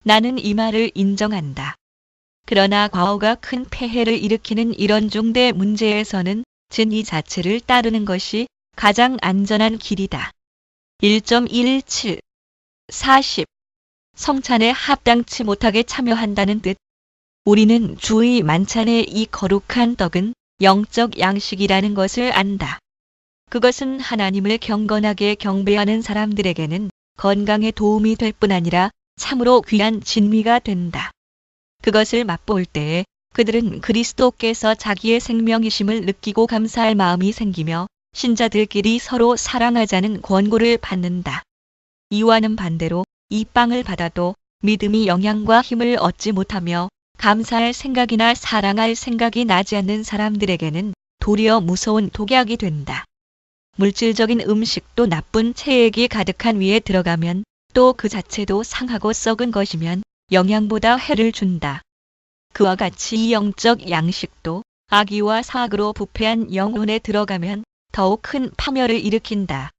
나는 이 말을 인정한다. 그러나 과오가 큰 폐해를 일으키는 이런 중대 문제에서는 진리 자체를 따르는 것이 가장 안전한 길이다. 1.17 40. 성찬에 합당치 못하게 참여한다는 뜻. 우리는 주의 만찬의 이 거룩한 떡은 영적 양식이라는 것을 안다. 그것은 하나님을 경건하게 경배하는 사람들에게는 건강에 도움이 될 뿐 아니라 참으로 귀한 진미가 된다. 그것을 맛볼 때에 그들은 그리스도께서 자기의 생명이심을 느끼고 감사할 마음이 생기며 신자들끼리 서로 사랑하자는 권고를 받는다. 이와는 반대로 이 빵을 받아도 믿음이 영양과 힘을 얻지 못하며 감사할 생각이나 사랑할 생각이 나지 않는 사람들에게는 도리어 무서운 독약이 된다. 물질적인 음식도 나쁜 체액이 가득한 위에 들어가면 또 그 자체도 상하고 썩은 것이면 영양보다 해를 준다. 그와 같이 이 영적 양식도 악의와 사악으로 부패한 영혼에 들어가면 더욱 큰 파멸을 일으킨다.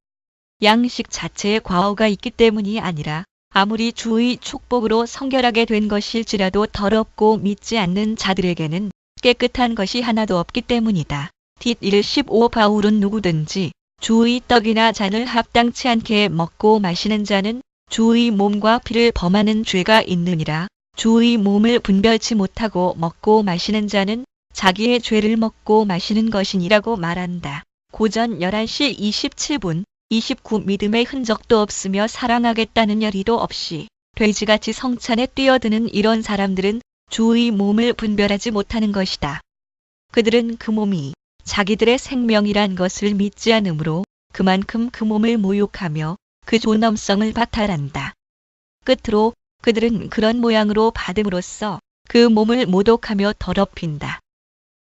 양식 자체에 과오가 있기 때문이 아니라 아무리 주의 축복으로 성결하게 된 것일지라도 더럽고 믿지 않는 자들에게는 깨끗한 것이 하나도 없기 때문이다. 뒷 1:15 바울은 누구든지 주의 떡이나 잔을 합당치 않게 먹고 마시는 자는 주의 몸과 피를 범하는 죄가 있느니라. 주의 몸을 분별치 못하고 먹고 마시는 자는 자기의 죄를 먹고 마시는 것이니라고 말한다. 고전 11시 27분 29 믿음의 흔적도 없으며 사랑하겠다는 열의도 없이 돼지같이 성찬에 뛰어드는 이런 사람들은 주의 몸을 분별하지 못하는 것이다. 그들은 그 몸이 자기들의 생명이란 것을 믿지 않으므로 그만큼 그 몸을 모욕하며 그 존엄성을 박탈한다. 끝으로 그들은 그런 모양으로 받음으로써 그 몸을 모독하며 더럽힌다.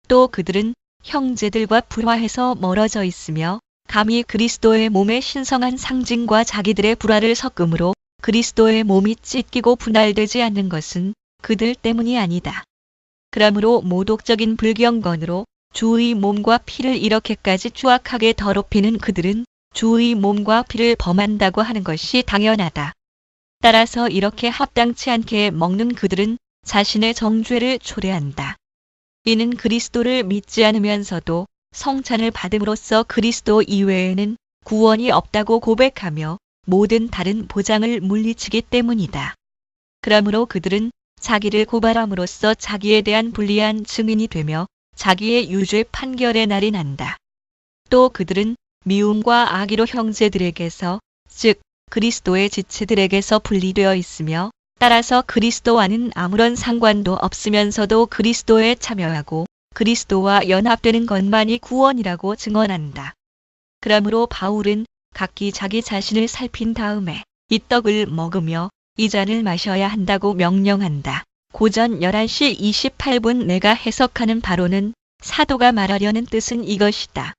또 그들은 형제들과 불화해서 멀어져 있으며 감히 그리스도의 몸의 신성한 상징과 자기들의 불화를 섞음으로 그리스도의 몸이 찢기고 분할되지 않는 것은 그들 때문이 아니다. 그러므로 모독적인 불경건으로 주의 몸과 피를 이렇게까지 추악하게 더럽히는 그들은 주의 몸과 피를 범한다고 하는 것이 당연하다. 따라서 이렇게 합당치 않게 먹는 그들은 자신의 정죄를 초래한다. 이는 그리스도를 믿지 않으면서도 성찬을 받음으로써 그리스도 이외에는 구원이 없다고 고백하며 모든 다른 보장을 물리치기 때문이다. 그러므로 그들은 자기를 고발함으로써 자기에 대한 불리한 증인이 되며 자기의 유죄 판결의 날이 난다. 또 그들은 미움과 악의로 형제들에게서 즉 그리스도의 지체들에게서 분리되어 있으며 따라서 그리스도와는 아무런 상관도 없으면서도 그리스도에 참여하고 그리스도와 연합되는 것만이 구원이라고 증언한다. 그러므로 바울은 각기 자기 자신을 살핀 다음에 이 떡을 먹으며 이 잔을 마셔야 한다고 명령한다. 고전 11시 28분 내가 해석하는 바로는 사도가 말하려는 뜻은 이것이다.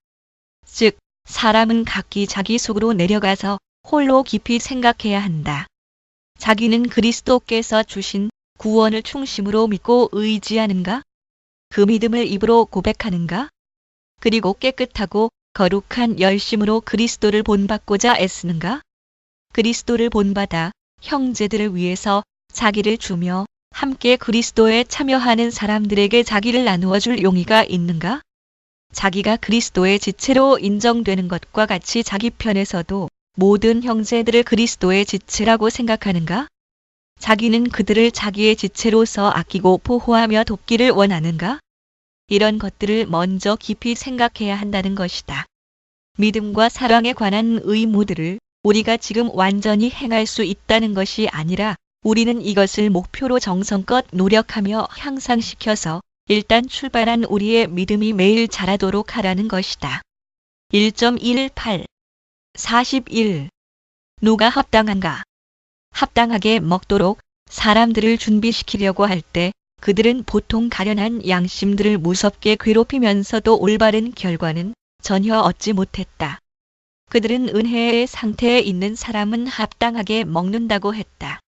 즉, 사람은 각기 자기 속으로 내려가서 홀로 깊이 생각해야 한다. 자기는 그리스도께서 주신 구원을 충심으로 믿고 의지하는가? 그 믿음을 입으로 고백하는가? 그리고 깨끗하고 거룩한 열심으로 그리스도를 본받고자 애쓰는가? 그리스도를 본받아 형제들을 위해서 자기를 주며 함께 그리스도에 참여하는 사람들에게 자기를 나누어 줄 용의가 있는가? 자기가 그리스도의 지체로 인정되는 것과 같이 자기 편에서도 모든 형제들을 그리스도의 지체라고 생각하는가? 자기는 그들을 자기의 지체로서 아끼고 보호하며 돕기를 원하는가? 이런 것들을 먼저 깊이 생각해야 한다는 것이다. 믿음과 사랑에 관한 의무들을 우리가 지금 완전히 행할 수 있다는 것이 아니라 우리는 이것을 목표로 정성껏 노력하며 향상시켜서 일단 출발한 우리의 믿음이 매일 자라도록 하라는 것이다. 1.18 41. 누가 합당한가? 합당하게 먹도록 사람들을 준비시키려고 할 때 그들은 보통 가련한 양심들을 무섭게 괴롭히면서도 올바른 결과는 전혀 얻지 못했다. 그들은 은혜의 상태에 있는 사람은 합당하게 먹는다고 했다.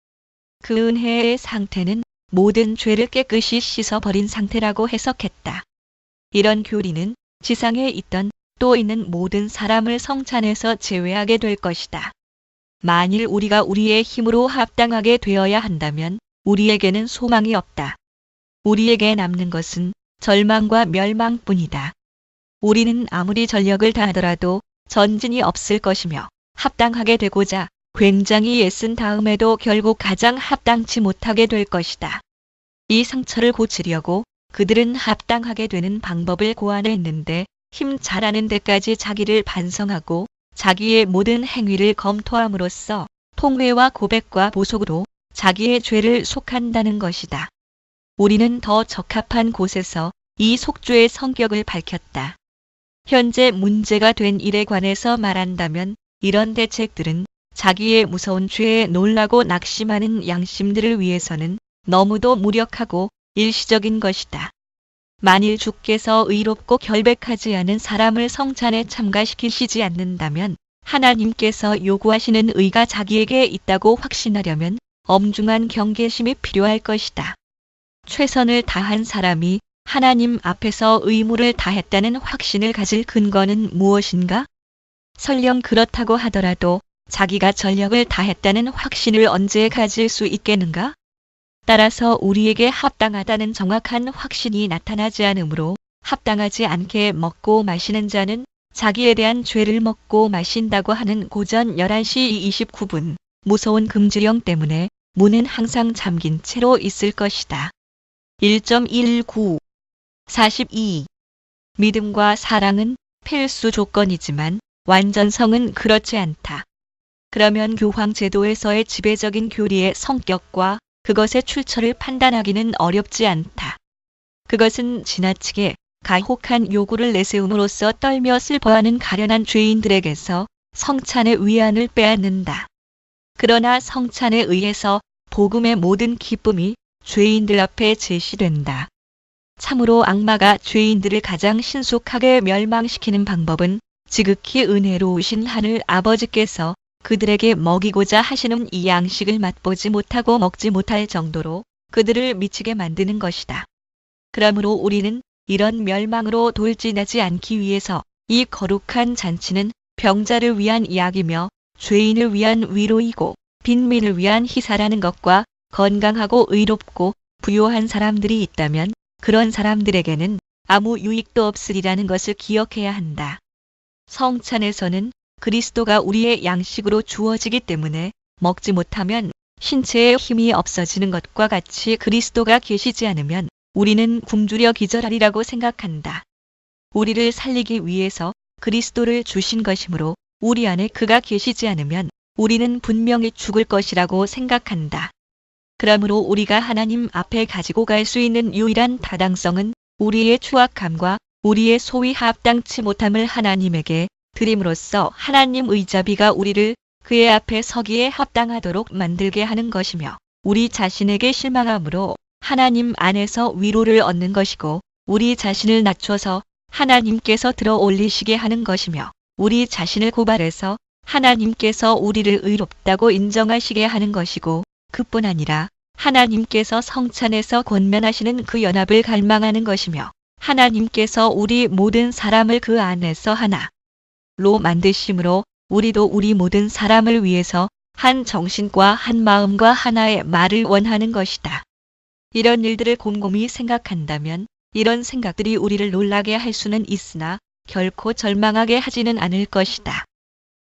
그 은혜의 상태는 모든 죄를 깨끗이 씻어버린 상태라고 해석했다. 이런 교리는 지상에 있던 또 있는 모든 사람을 성찬에서 제외하게 될 것이다. 만일 우리가 우리의 힘으로 합당하게 되어야 한다면 우리에게는 소망이 없다. 우리에게 남는 것은 절망과 멸망뿐이다. 우리는 아무리 전력을 다하더라도 전진이 없을 것이며 합당하게 되고자 굉장히 애쓴 다음에도 결국 가장 합당치 못하게 될 것이다. 이 상처를 고치려고 그들은 합당하게 되는 방법을 고안했는데 힘 잘하는 데까지 자기를 반성하고 자기의 모든 행위를 검토함으로써 통회와 고백과 보속으로 자기의 죄를 속한다는 것이다. 우리는 더 적합한 곳에서 이 속죄의 성격을 밝혔다. 현재 문제가 된 일에 관해서 말한다면 이런 대책들은 자기의 무서운 죄에 놀라고 낙심하는 양심들을 위해서는 너무도 무력하고 일시적인 것이다. 만일 주께서 의롭고 결백하지 않은 사람을 성찬에 참가시키시지 않는다면 하나님께서 요구하시는 의가 자기에게 있다고 확신하려면 엄중한 경계심이 필요할 것이다. 최선을 다한 사람이 하나님 앞에서 의무를 다했다는 확신을 가질 근거는 무엇인가? 설령 그렇다고 하더라도 자기가 전력을 다했다는 확신을 언제 가질 수 있겠는가? 따라서 우리에게 합당하다는 정확한 확신이 나타나지 않으므로 합당하지 않게 먹고 마시는 자는 자기에 대한 죄를 먹고 마신다고 하는 고전 11시 29분 무서운 금지령 때문에 문은 항상 잠긴 채로 있을 것이다. 1.19 42. 믿음과 사랑은 필수 조건이지만 완전성은 그렇지 않다. 그러면 교황 제도에서의 지배적인 교리의 성격과 그것의 출처를 판단하기는 어렵지 않다. 그것은 지나치게 가혹한 요구를 내세움으로써 떨며 슬퍼하는 가련한 죄인들에게서 성찬의 위안을 빼앗는다. 그러나 성찬에 의해서 복음의 모든 기쁨이 죄인들 앞에 제시된다. 참으로 악마가 죄인들을 가장 신속하게 멸망시키는 방법은 지극히 은혜로우신 하늘 아버지께서 그들에게 먹이고자 하시는 이 양식을 맛보지 못하고 먹지 못할 정도로 그들을 미치게 만드는 것이다. 그러므로 우리는 이런 멸망으로 돌진하지 않기 위해서 이 거룩한 잔치는 병자를 위한 약이며 죄인을 위한 위로이고 빈민을 위한 희사라는 것과 건강하고 의롭고 부요한 사람들이 있다면 그런 사람들에게는 아무 유익도 없으리라는 것을 기억해야 한다. 성찬에서는 그리스도가 우리의 양식으로 주어지기 때문에 먹지 못하면 신체의 힘이 없어지는 것과 같이 그리스도가 계시지 않으면 우리는 굶주려 기절하리라고 생각한다. 우리를 살리기 위해서 그리스도를 주신 것이므로 우리 안에 그가 계시지 않으면 우리는 분명히 죽을 것이라고 생각한다. 그러므로 우리가 하나님 앞에 가지고 갈 수 있는 유일한 타당성은 우리의 추악함과 우리의 소위 합당치 못함을 하나님에게 드림으로써 하나님 의자비가 우리를 그의 앞에 서기에 합당하도록 만들게 하는 것이며 우리 자신에게 실망함으로 하나님 안에서 위로를 얻는 것이고 우리 자신을 낮춰서 하나님께서 들어 올리시게 하는 것이며 우리 자신을 고발해서 하나님께서 우리를 의롭다고 인정하시게 하는 것이고 그뿐 아니라 하나님께서 성찬에서 권면하시는 그 연합을 갈망하는 것이며 하나님께서 우리 모든 사람을 그 안에서 하나로 만드심으로 우리도 우리 모든 사람을 위해서 한 정신과 한 마음과 하나의 말을 원하는 것이다. 이런 일들을 곰곰이 생각한다면 이런 생각들이 우리를 놀라게 할 수는 있으나 결코 절망하게 하지는 않을 것이다.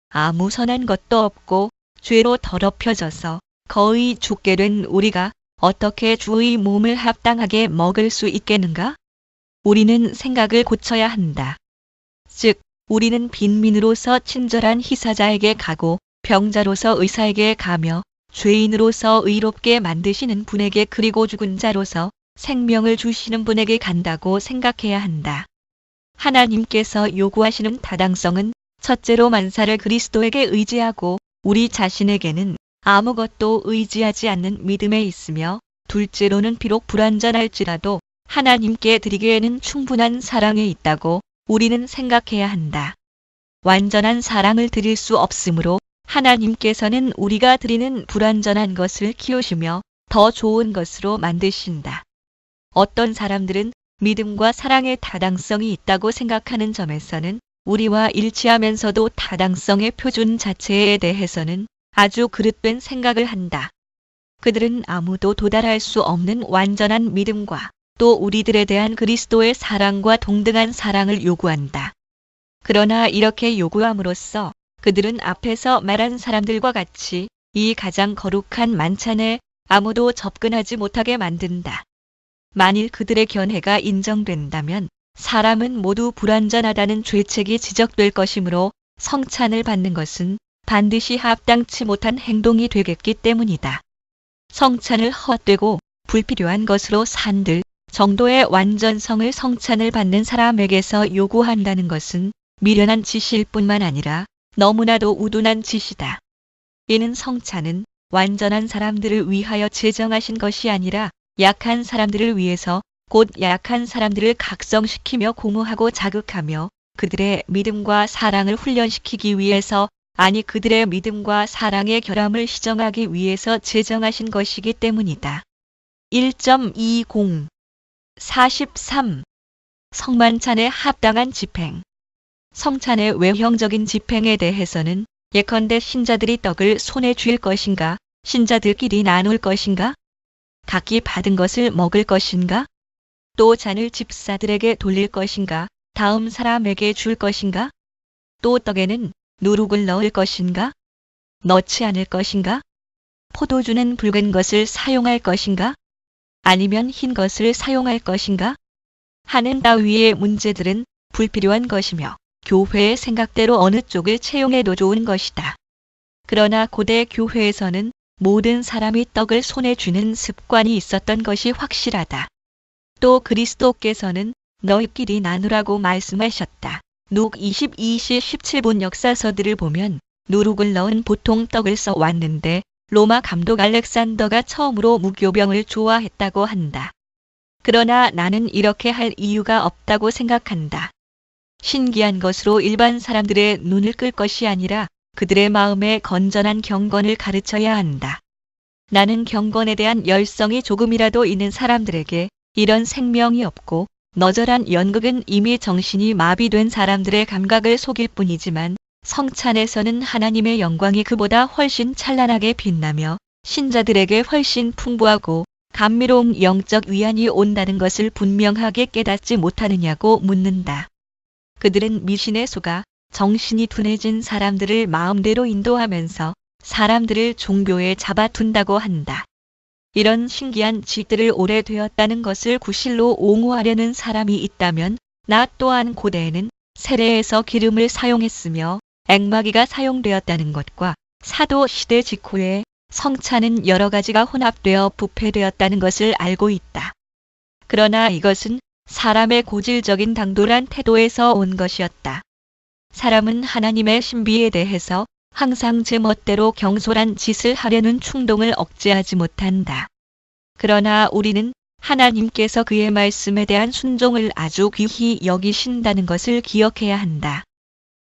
아무 선한 것도 없고 죄로 더럽혀져서 거의 죽게 된 우리가 어떻게 주의 몸을 합당하게 먹을 수 있겠는가? 우리는 생각을 고쳐야 한다. 즉, 우리는 빈민으로서 친절한 희사자에게 가고 병자로서 의사에게 가며 죄인으로서 의롭게 만드시는 분에게 그리고 죽은 자로서 생명을 주시는 분에게 간다고 생각해야 한다. 하나님께서 요구하시는 타당성은 첫째로 만사를 그리스도에게 의지하고 우리 자신에게는 아무것도 의지하지 않는 믿음에 있으며 둘째로는 비록 불완전할지라도 하나님께 드리기에는 충분한 사랑에 있다고 우리는 생각해야 한다. 완전한 사랑을 드릴 수 없으므로 하나님께서는 우리가 드리는 불완전한 것을 키우시며 더 좋은 것으로 만드신다. 어떤 사람들은 믿음과 사랑의 타당성이 있다고 생각하는 점에서는 우리와 일치하면서도 타당성의 표준 자체에 대해서는 아주 그릇된 생각을 한다. 그들은 아무도 도달할 수 없는 완전한 믿음과 또 우리들에 대한 그리스도의 사랑과 동등한 사랑을 요구한다. 그러나 이렇게 요구함으로써 그들은 앞에서 말한 사람들과 같이 이 가장 거룩한 만찬에 아무도 접근하지 못하게 만든다. 만일 그들의 견해가 인정된다면 사람은 모두 불완전하다는 죄책이 지적될 것이므로 성찬을 받는 것은 반드시 합당치 못한 행동이 되겠기 때문이다. 성찬을 헛되고 불필요한 것으로 산들 정도의 완전성을 성찬을 받는 사람에게서 요구한다는 것은 미련한 짓일 뿐만 아니라 너무나도 우둔한 짓이다. 이는 성찬은 완전한 사람들을 위하여 제정하신 것이 아니라 약한 사람들을 위해서 곧 약한 사람들을 각성시키며 공허하고 자극하며 그들의 믿음과 사랑을 훈련시키기 위해서 아니 그들의 믿음과 사랑의 결함을 시정하기 위해서 제정하신 것이기 때문이다. 1.20 43. 성만찬에 합당한 집행. 성찬의 외형적인 집행에 대해서는 예컨대 신자들이 떡을 손에 쥘 것인가, 신자들끼리 나눌 것인가, 각기 받은 것을 먹을 것인가, 또 잔을 집사들에게 돌릴 것인가, 다음 사람에게 줄 것인가, 또 떡에는 누룩을 넣을 것인가, 넣지 않을 것인가, 포도주는 붉은 것을 사용할 것인가, 아니면 흰 것을 사용할 것인가, 하는 따위의 문제들은 불필요한 것이며 교회의 생각대로 어느 쪽을 채용해도 좋은 것이다. 그러나 고대 교회에서는 모든 사람이 떡을 손에 쥐는 습관이 있었던 것이 확실하다. 또 그리스도께서는 너희끼리 나누라고 말씀하셨다. 누 22시 17분 역사서들을 보면 누룩을 넣은 보통 떡을 써왔는데 로마 감독 알렉산더가 처음으로 무교병을 좋아했다고 한다. 그러나 나는 이렇게 할 이유가 없다고 생각한다. 신기한 것으로 일반 사람들의 눈을 끌 것이 아니라 그들의 마음에 건전한 경건을 가르쳐야 한다. 나는 경건에 대한 열성이 조금이라도 있는 사람들에게 이런 생명이 없고 너절한 연극은 이미 정신이 마비된 사람들의 감각을 속일 뿐이지만 성찬에서는 하나님의 영광이 그보다 훨씬 찬란하게 빛나며 신자들에게 훨씬 풍부하고 감미로운 영적 위안이 온다는 것을 분명하게 깨닫지 못하느냐고 묻는다. 그들은 미신에 속아 정신이 둔해진 사람들을 마음대로 인도하면서 사람들을 종교에 잡아둔다고 한다. 이런 신기한 짓들을 오래되었다는 것을 구실로 옹호하려는 사람이 있다면 나 또한 고대에는 세례에서 기름을 사용했으며 액마기가 사용되었다는 것과 사도 시대 직후에 성찬은 여러 가지가 혼합되어 부패되었다는 것을 알고 있다. 그러나 이것은 사람의 고질적인 당돌한 태도에서 온 것이었다. 사람은 하나님의 신비에 대해서 항상 제 멋대로 경솔한 짓을 하려는 충동을 억제하지 못한다. 그러나 우리는 하나님께서 그의 말씀에 대한 순종을 아주 귀히 여기신다는 것을 기억해야 한다.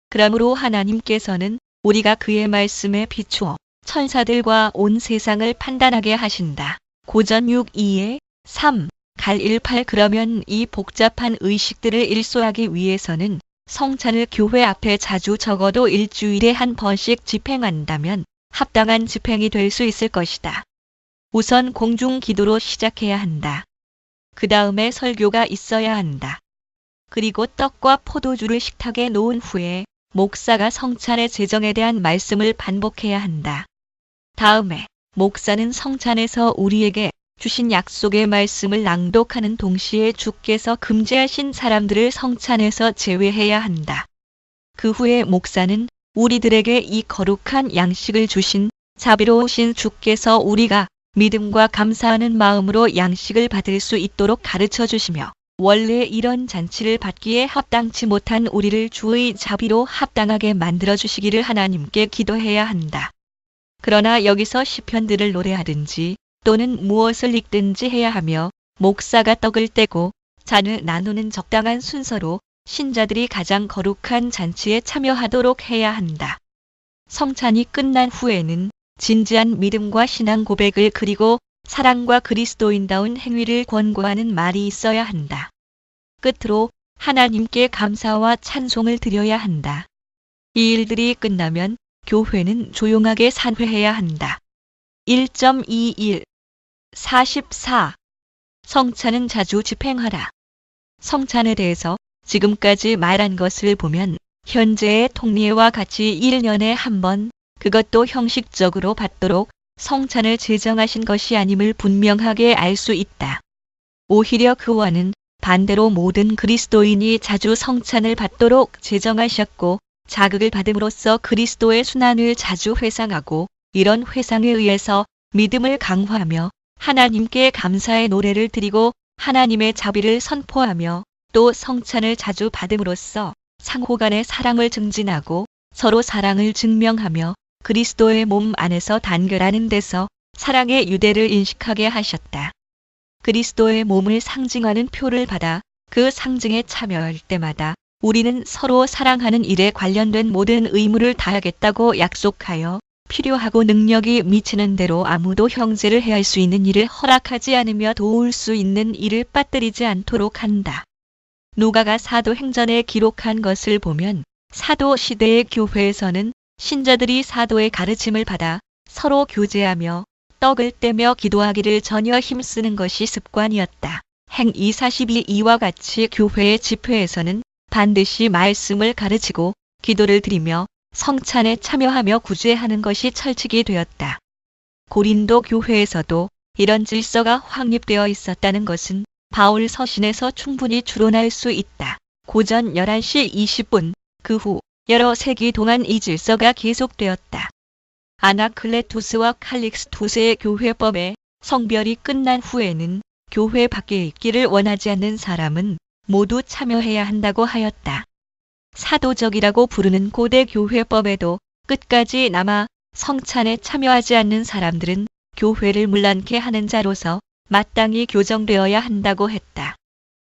그러므로 하나님께서는 우리가 그의 말씀에 비추어 천사들과 온 세상을 판단하게 하신다. 고전 6:2에 3, 갈 18 그러면 이 복잡한 의식들을 일소하기 위해서는 성찬을 교회 앞에 자주 적어도 일주일에 한 번씩 집행한다면 합당한 집행이 될 수 있을 것이다. 우선 공중 기도로 시작해야 한다. 그 다음에 설교가 있어야 한다. 그리고 떡과 포도주를 식탁에 놓은 후에 목사가 성찬의 제정에 대한 말씀을 반복해야 한다. 다음에 목사는 성찬에서 우리에게 주신 약속의 말씀을 낭독하는 동시에 주께서 금지하신 사람들을 성찬에서 제외해야 한다. 그 후에 목사는 우리들에게 이 거룩한 양식을 주신 자비로우신 주께서 우리가 믿음과 감사하는 마음으로 양식을 받을 수 있도록 가르쳐 주시며 원래 이런 잔치를 받기에 합당치 못한 우리를 주의 자비로 합당하게 만들어 주시기를 하나님께 기도해야 한다. 그러나 여기서 시편들을 노래하든지 또는 무엇을 읽든지 해야 하며 목사가 떡을 떼고 잔을 나누는 적당한 순서로 신자들이 가장 거룩한 잔치에 참여하도록 해야 한다. 성찬이 끝난 후에는 진지한 믿음과 신앙 고백을 그리고 사랑과 그리스도인다운 행위를 권고하는 말이 있어야 한다. 끝으로 하나님께 감사와 찬송을 드려야 한다. 이 일들이 끝나면 교회는 조용하게 산회해야 한다. 1.21 44. 성찬은 자주 집행하라. 성찬에 대해서 지금까지 말한 것을 보면 현재의 통례와 같이 1년에 한 번, 그것도 형식적으로 받도록 성찬을 제정하신 것이 아님을 분명하게 알 수 있다. 오히려 그와는 반대로 모든 그리스도인이 자주 성찬을 받도록 제정하셨고 자극을 받음으로써 그리스도의 순환을 자주 회상하고 이런 회상에 의해서 믿음을 강화하며 하나님께 감사의 노래를 드리고 하나님의 자비를 선포하며 또 성찬을 자주 받음으로써 상호 간의 사랑을 증진하고 서로 사랑을 증명하며 그리스도의 몸 안에서 단결하는 데서 사랑의 유대를 인식하게 하셨다. 그리스도의 몸을 상징하는 표를 받아 그 상징에 참여할 때마다 우리는 서로 사랑하는 일에 관련된 모든 의무를 다하겠다고 약속하여 필요하고 능력이 미치는 대로 아무도 형제를 해할 수 있는 일을 허락하지 않으며 도울 수 있는 일을 빠뜨리지 않도록 한다. 누가가 사도행전에 기록한 것을 보면 사도 시대의 교회에서는 신자들이 사도의 가르침을 받아 서로 교제하며 떡을 떼며 기도하기를 전혀 힘쓰는 것이 습관이었다. 행 2:42 이와 같이 교회의 집회에서는 반드시 말씀을 가르치고 기도를 드리며 성찬에 참여하며 구제하는 것이 철칙이 되었다. 고린도 교회에서도 이런 질서가 확립되어 있었다는 것은 바울 서신에서 충분히 추론할 수 있다. 고전 11시 20분, 그 후 여러 세기 동안 이 질서가 계속되었다. 아나클레투스와 칼릭스투스의 교회법에 성별이 끝난 후에는 교회 밖에 있기를 원하지 않는 사람은 모두 참여해야 한다고 하였다. 사도적이라고 부르는 고대 교회법에도 끝까지 남아 성찬에 참여하지 않는 사람들은 교회를 문란케 하는 자로서 마땅히 교정되어야 한다고 했다.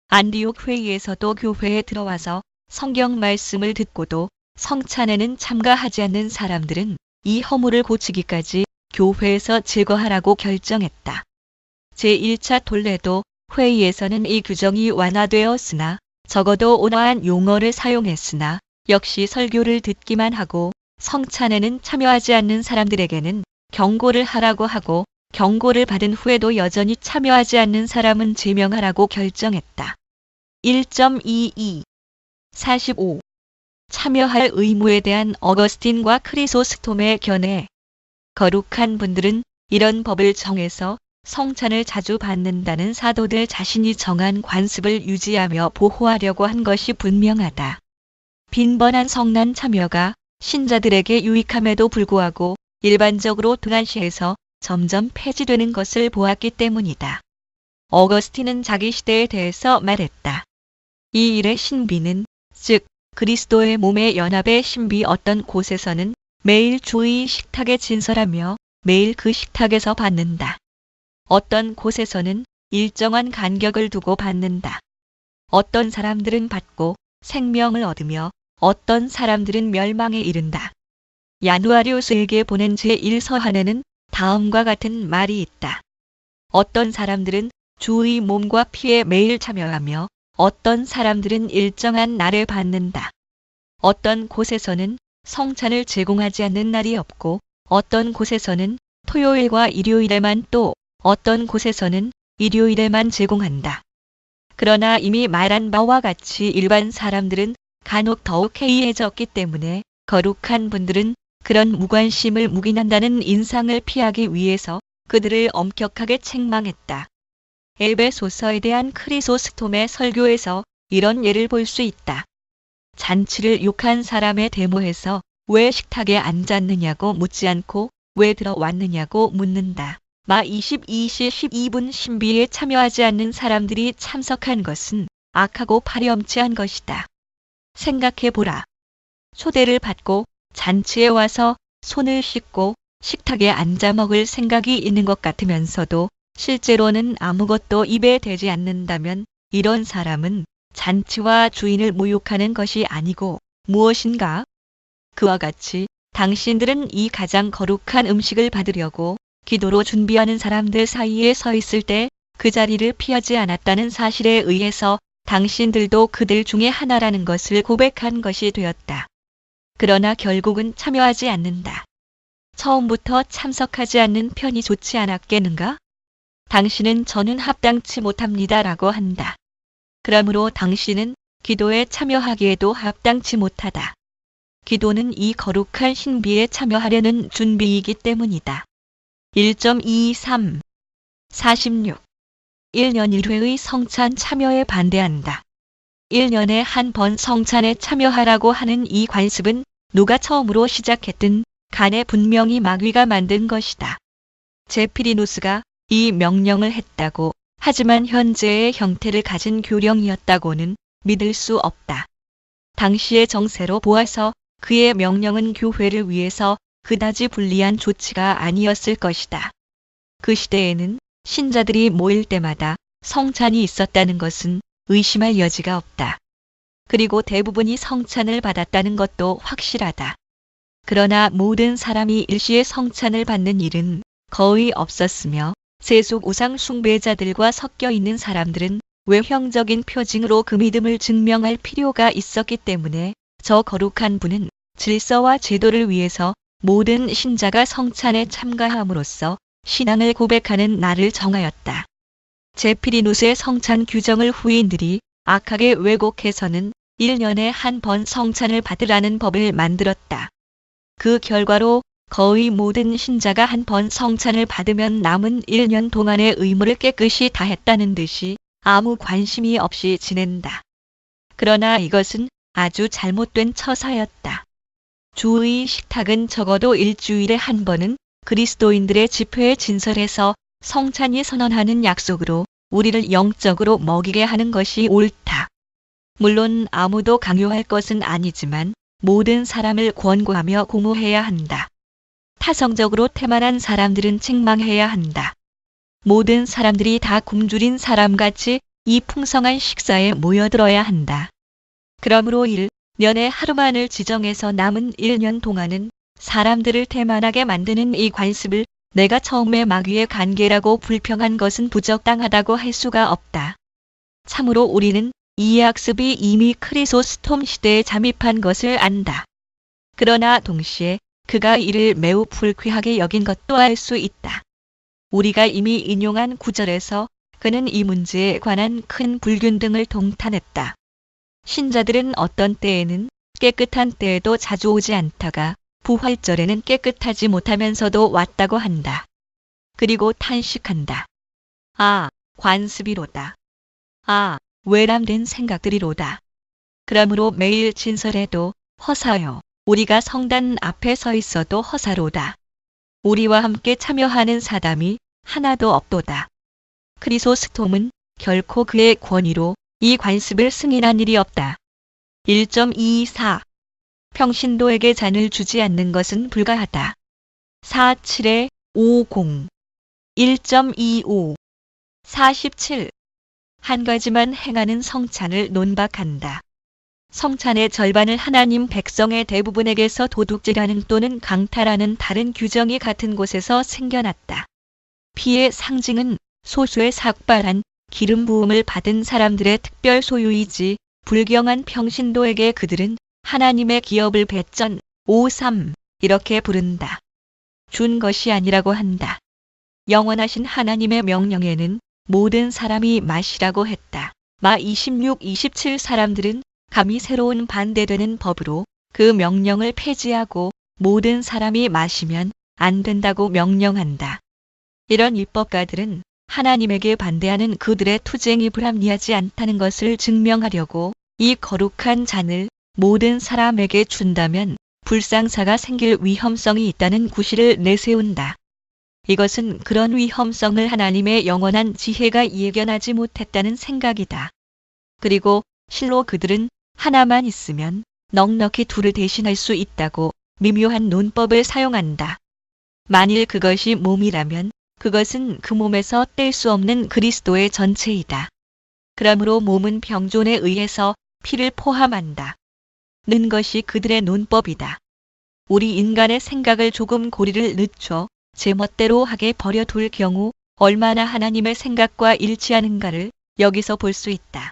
안디옥 회의에서도 교회에 들어와서 성경 말씀을 듣고도 성찬에는 참가하지 않는 사람들은 이 허물을 고치기까지 교회에서 제거하라고 결정했다. 제1차 톨레도 회의에서는 이 규정이 완화되었으나 적어도 온화한 용어를 사용했으나 역시 설교를 듣기만 하고 성찬에는 참여하지 않는 사람들에게는 경고를 하라고 하고 경고를 받은 후에도 여전히 참여하지 않는 사람은 제명하라고 결정했다. 1.22 45. 참여할 의무에 대한 어거스틴과 크리소스톰의 견해. 거룩한 분들은 이런 법을 정해서 성찬을 자주 받는다는 사도들 자신이 정한 관습을 유지하며 보호하려고 한 것이 분명하다. 빈번한 성난 참여가 신자들에게 유익함에도 불구하고 일반적으로 등한시에서 점점 폐지되는 것을 보았기 때문이다. 어거스틴은 자기 시대에 대해서 말했다. 이 일의 신비는, 즉 그리스도의 몸의 연합의 신비, 어떤 곳에서는 매일 주의 식탁에 진설하며 매일 그 식탁에서 받는다. 어떤 곳에서는 일정한 간격을 두고 받는다. 어떤 사람들은 받고 생명을 얻으며 어떤 사람들은 멸망에 이른다. 야누아리우스에게 보낸 제1서한에는 다음과 같은 말이 있다. 어떤 사람들은 주의 몸과 피에 매일 참여하며 어떤 사람들은 일정한 날에 받는다. 어떤 곳에서는 성찬을 제공하지 않는 날이 없고 어떤 곳에서는 토요일과 일요일에만, 또 어떤 곳에서는 일요일에만 제공한다. 그러나 이미 말한 바와 같이 일반 사람들은 간혹 더욱 해이해졌기 때문에 거룩한 분들은 그런 무관심을 묵인한다는 인상을 피하기 위해서 그들을 엄격하게 책망했다. 에베소서에 대한 크리소스톰의 설교에서 이런 예를 볼 수 있다. 잔치를 욕한 사람의 데모에서 왜 식탁에 앉았느냐고 묻지 않고 왜 들어왔느냐고 묻는다. 마 22시 12분 신비에 참여하지 않는 사람들이 참석한 것은 악하고 파렴치한 것이다. 생각해보라. 초대를 받고 잔치에 와서 손을 씻고 식탁에 앉아 먹을 생각이 있는 것 같으면서도 실제로는 아무것도 입에 대지 않는다면 이런 사람은 잔치와 주인을 모욕하는 것이 아니고 무엇인가? 그와 같이 당신들은 이 가장 거룩한 음식을 받으려고 기도로 준비하는 사람들 사이에 서 있을 때 그 자리를 피하지 않았다는 사실에 의해서 당신들도 그들 중에 하나라는 것을 고백한 것이 되었다. 그러나 결국은 참여하지 않는다. 처음부터 참석하지 않는 편이 좋지 않았겠는가? 당신은 저는 합당치 못합니다 라고 한다. 그러므로 당신은 기도에 참여하기에도 합당치 못하다. 기도는 이 거룩한 신비에 참여하려는 준비이기 때문이다. 1.23 46. 1년 1회의 성찬 참여에 반대한다. 1년에 한 번 성찬에 참여하라고 하는 이 관습은 누가 처음으로 시작했든 간에 분명히 마귀가 만든 것이다. 제피리누스가 이 명령을 했다고, 하지만 현재의 형태를 가진 교령이었다고는 믿을 수 없다. 당시의 정세로 보아서 그의 명령은 교회를 위해서 그다지 불리한 조치가 아니었을 것이다. 그 시대에는 신자들이 모일 때마다 성찬이 있었다는 것은 의심할 여지가 없다. 그리고 대부분이 성찬을 받았다는 것도 확실하다. 그러나 모든 사람이 일시에 성찬을 받는 일은 거의 없었으며 세속 우상 숭배자들과 섞여 있는 사람들은 외형적인 표징으로 그 믿음을 증명할 필요가 있었기 때문에 저 거룩한 분은 질서와 제도를 위해서 모든 신자가 성찬에 참가함으로써 신앙을 고백하는 날을 정하였다. 제피리누스의 성찬 규정을 후인들이 악하게 왜곡해서는 1년에 한 번 성찬을 받으라는 법을 만들었다. 그 결과로 거의 모든 신자가 한 번 성찬을 받으면 남은 1년 동안의 의무를 깨끗이 다했다는 듯이 아무 관심이 없이 지낸다. 그러나 이것은 아주 잘못된 처사였다. 주의 식탁은 적어도 일주일에 한 번은 그리스도인들의 집회에 진설해서 성찬이 선언하는 약속으로 우리를 영적으로 먹이게 하는 것이 옳다. 물론 아무도 강요할 것은 아니지만 모든 사람을 권고하며 고무해야 한다. 타성적으로 태만한 사람들은 책망해야 한다. 모든 사람들이 다 굶주린 사람같이 이 풍성한 식사에 모여들어야 한다. 그러므로 1년에 하루만을 지정해서 남은 1년 동안은 사람들을 태만하게 만드는 이 관습을 내가 처음에 마귀의 관계라고 불평한 것은 부적당하다고 할 수가 없다. 참으로 우리는 이 학습이 이미 크리소스톰 시대에 잠입한 것을 안다. 그러나 동시에 그가 이를 매우 불쾌하게 여긴 것도 알 수 있다. 우리가 이미 인용한 구절에서 그는 이 문제에 관한 큰 불균등을 동탄했다. 신자들은 어떤 때에는 깨끗한 때에도 자주 오지 않다가 부활절에는 깨끗하지 못하면서도 왔다고 한다. 그리고 탄식한다. 아, 관습이로다. 아, 외람된 생각들이로다. 그러므로 매일 진설해도 허사요. 우리가 성단 앞에 서 있어도 허사로다. 우리와 함께 참여하는 사람이 하나도 없도다. 크리소스톰은 결코 그의 권위로 이 관습을 승인한 일이 없다. 1.24 평신도에게 잔을 주지 않는 것은 불가하다. 47-50 1.25 47 한 가지만 행하는 성찬을 논박한다. 성찬의 절반을 하나님 백성의 대부분에게서 도둑질하는 또는 강탈하는 다른 규정이 같은 곳에서 생겨났다. 피의 상징은 소수의 삭발한 기름 부음을 받은 사람들의 특별 소유이지 불경한 평신도에게 그들은 하나님의 기업을 배전 53 이렇게 부른다. 준 것이 아니라고 한다. 영원하신 하나님의 명령에는 모든 사람이 마시라고 했다. 마 26-27 사람들은 감히 새로운 반대되는 법으로 그 명령을 폐지하고 모든 사람이 마시면 안 된다고 명령한다. 이런 율법가들은 하나님에게 반대하는 그들의 투쟁이 불합리하지 않다는 것을 증명하려고 이 거룩한 잔을 모든 사람에게 준다면 불상사가 생길 위험성이 있다는 구실을 내세운다. 이것은 그런 위험성을 하나님의 영원한 지혜가 예견하지 못했다는 생각이다. 그리고 실로 그들은 하나만 있으면 넉넉히 둘을 대신할 수 있다고 미묘한 논법을 사용한다. 만일 그것이 몸이라면 그것은 그 몸에서 뗄 수 없는 그리스도의 전체이다. 그러므로 몸은 병존에 의해서 피를 포함한다. 는 것이 그들의 논법이다. 우리 인간의 생각을 조금 고리를 늦춰 제멋대로 하게 버려둘 경우 얼마나 하나님의 생각과 일치하는가를 여기서 볼 수 있다.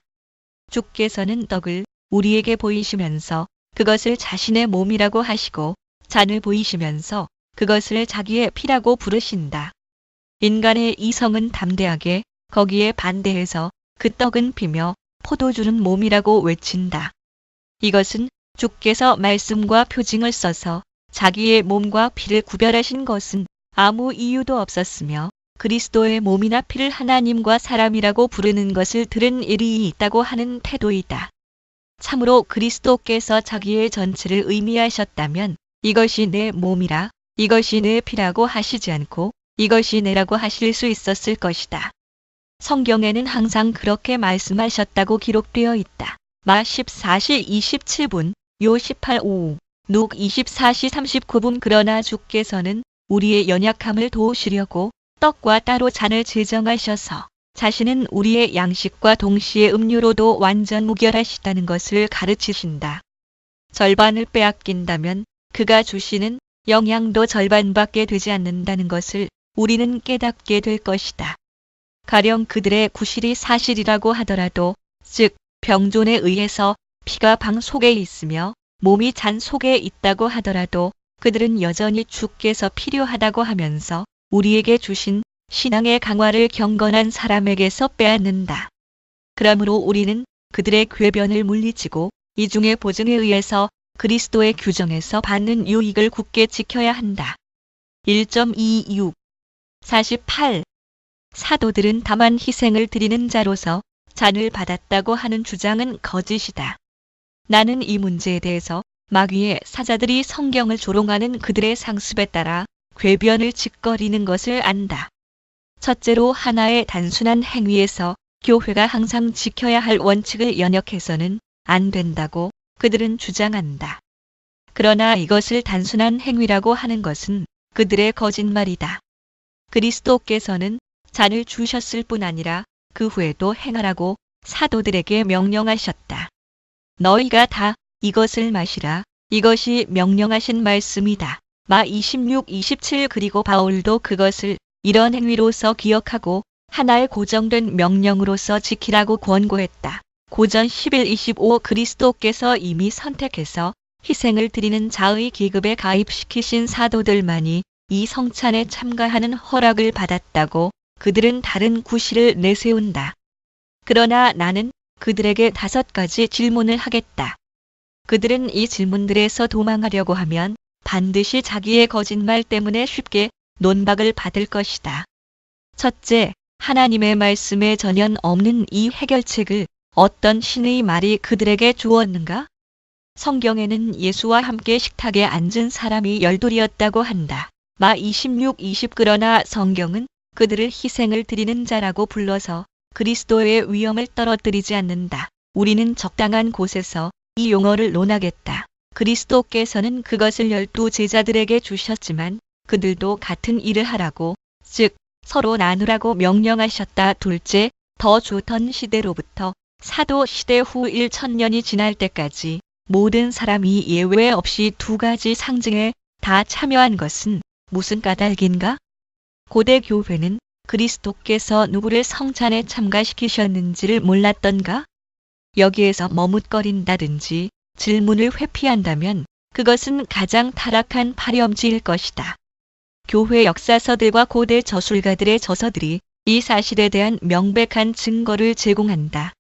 주께서는 떡을 우리에게 보이시면서 그것을 자신의 몸이라고 하시고 잔을 보이시면서 그것을 자기의 피라고 부르신다. 인간의 이성은 담대하게 거기에 반대해서 그 떡은 피며 포도주는 몸이라고 외친다. 이것은 주께서 말씀과 표징을 써서 자기의 몸과 피를 구별하신 것은 아무 이유도 없었으며 그리스도의 몸이나 피를 하나님과 사람이라고 부르는 것을 들은 일이 있다고 하는 태도이다. 참으로 그리스도께서 자기의 전체를 의미하셨다면 이것이 내 몸이라 이것이 내 피라고 하시지 않고 이것이 내라고 하실 수 있었을 것이다. 성경에는 항상 그렇게 말씀하셨다고 기록되어 있다. 마 14시 27분, 요 18-5, 룩 24시 39분 그러나 주께서는 우리의 연약함을 도우시려고 떡과 따로 잔을 제정하셔서 자신은 우리의 양식과 동시에 음료로도 완전 무결하시다는 것을 가르치신다. 절반을 빼앗긴다면 그가 주시는 영양도 절반밖에 되지 않는다는 것을 우리는 깨닫게 될 것이다. 가령 그들의 구실이 사실이라고 하더라도, 즉 병존에 의해서 피가 방 속에 있으며 몸이 잔 속에 있다고 하더라도 그들은 여전히 주께서 필요하다고 하면서 우리에게 주신 신앙의 강화를 경건한 사람에게서 빼앗는다. 그러므로 우리는 그들의 궤변을 물리치고 이중의 보증에 의해서 그리스도의 규정에서 받는 유익을 굳게 지켜야 한다. 1.26 48 사도들은 다만 희생을 드리는 자로서 잔을 받았다고 하는 주장은 거짓이다. 나는 이 문제에 대해서 마귀의 사자들이 성경을 조롱하는 그들의 상습에 따라 궤변을 짓거리는 것을 안다. 첫째로 하나의 단순한 행위에서 교회가 항상 지켜야 할 원칙을 연역해서는 안 된다고 그들은 주장한다. 그러나 이것을 단순한 행위라고 하는 것은 그들의 거짓말이다. 그리스도께서는 잔을 주셨을 뿐 아니라 그 후에도 행하라고 사도들에게 명령하셨다. 너희가 다 이것을 마시라. 이것이 명령하신 말씀이다. 마 26, 27 그리고 바울도 그것을 이런 행위로서 기억하고 하나의 고정된 명령으로서 지키라고 권고했다. 고전 11, 25 그리스도께서 이미 선택해서 희생을 드리는 자의 계급에 가입시키신 사도들만이 이 성찬에 참가하는 허락을 받았다고 그들은 다른 구실을 내세운다. 그러나 나는 그들에게 5가지 질문을 하겠다. 그들은 이 질문들에서 도망하려고 하면 반드시 자기의 거짓말 때문에 쉽게 논박을 받을 것이다. 첫째, 하나님의 말씀에 전혀 없는 이 해결책을 어떤 신의 말이 그들에게 주었는가? 성경에는 예수와 함께 식탁에 앉은 사람이 12이었다고 한다. 마 26, 20 그러나 성경은 그들을 희생을 드리는 자라고 불러서 그리스도의 위엄을 떨어뜨리지 않는다. 우리는 적당한 곳에서 이 용어를 논하겠다. 그리스도께서는 그것을 12 제자들에게 주셨지만 그들도 같은 일을 하라고, 즉 서로 나누라고 명령하셨다. 둘째, 더 좋던 시대로부터 사도 시대 후 1000년이 지날 때까지 모든 사람이 예외 없이 2가지 상징에 다 참여한 것은 무슨 까닭인가? 고대 교회는 그리스도께서 누구를 성찬에 참가시키셨는지를 몰랐던가? 여기에서 머뭇거린다든지 질문을 회피한다면 그것은 가장 타락한 파렴치일 것이다. 교회 역사서들과 고대 저술가들의 저서들이 이 사실에 대한 명백한 증거를 제공한다.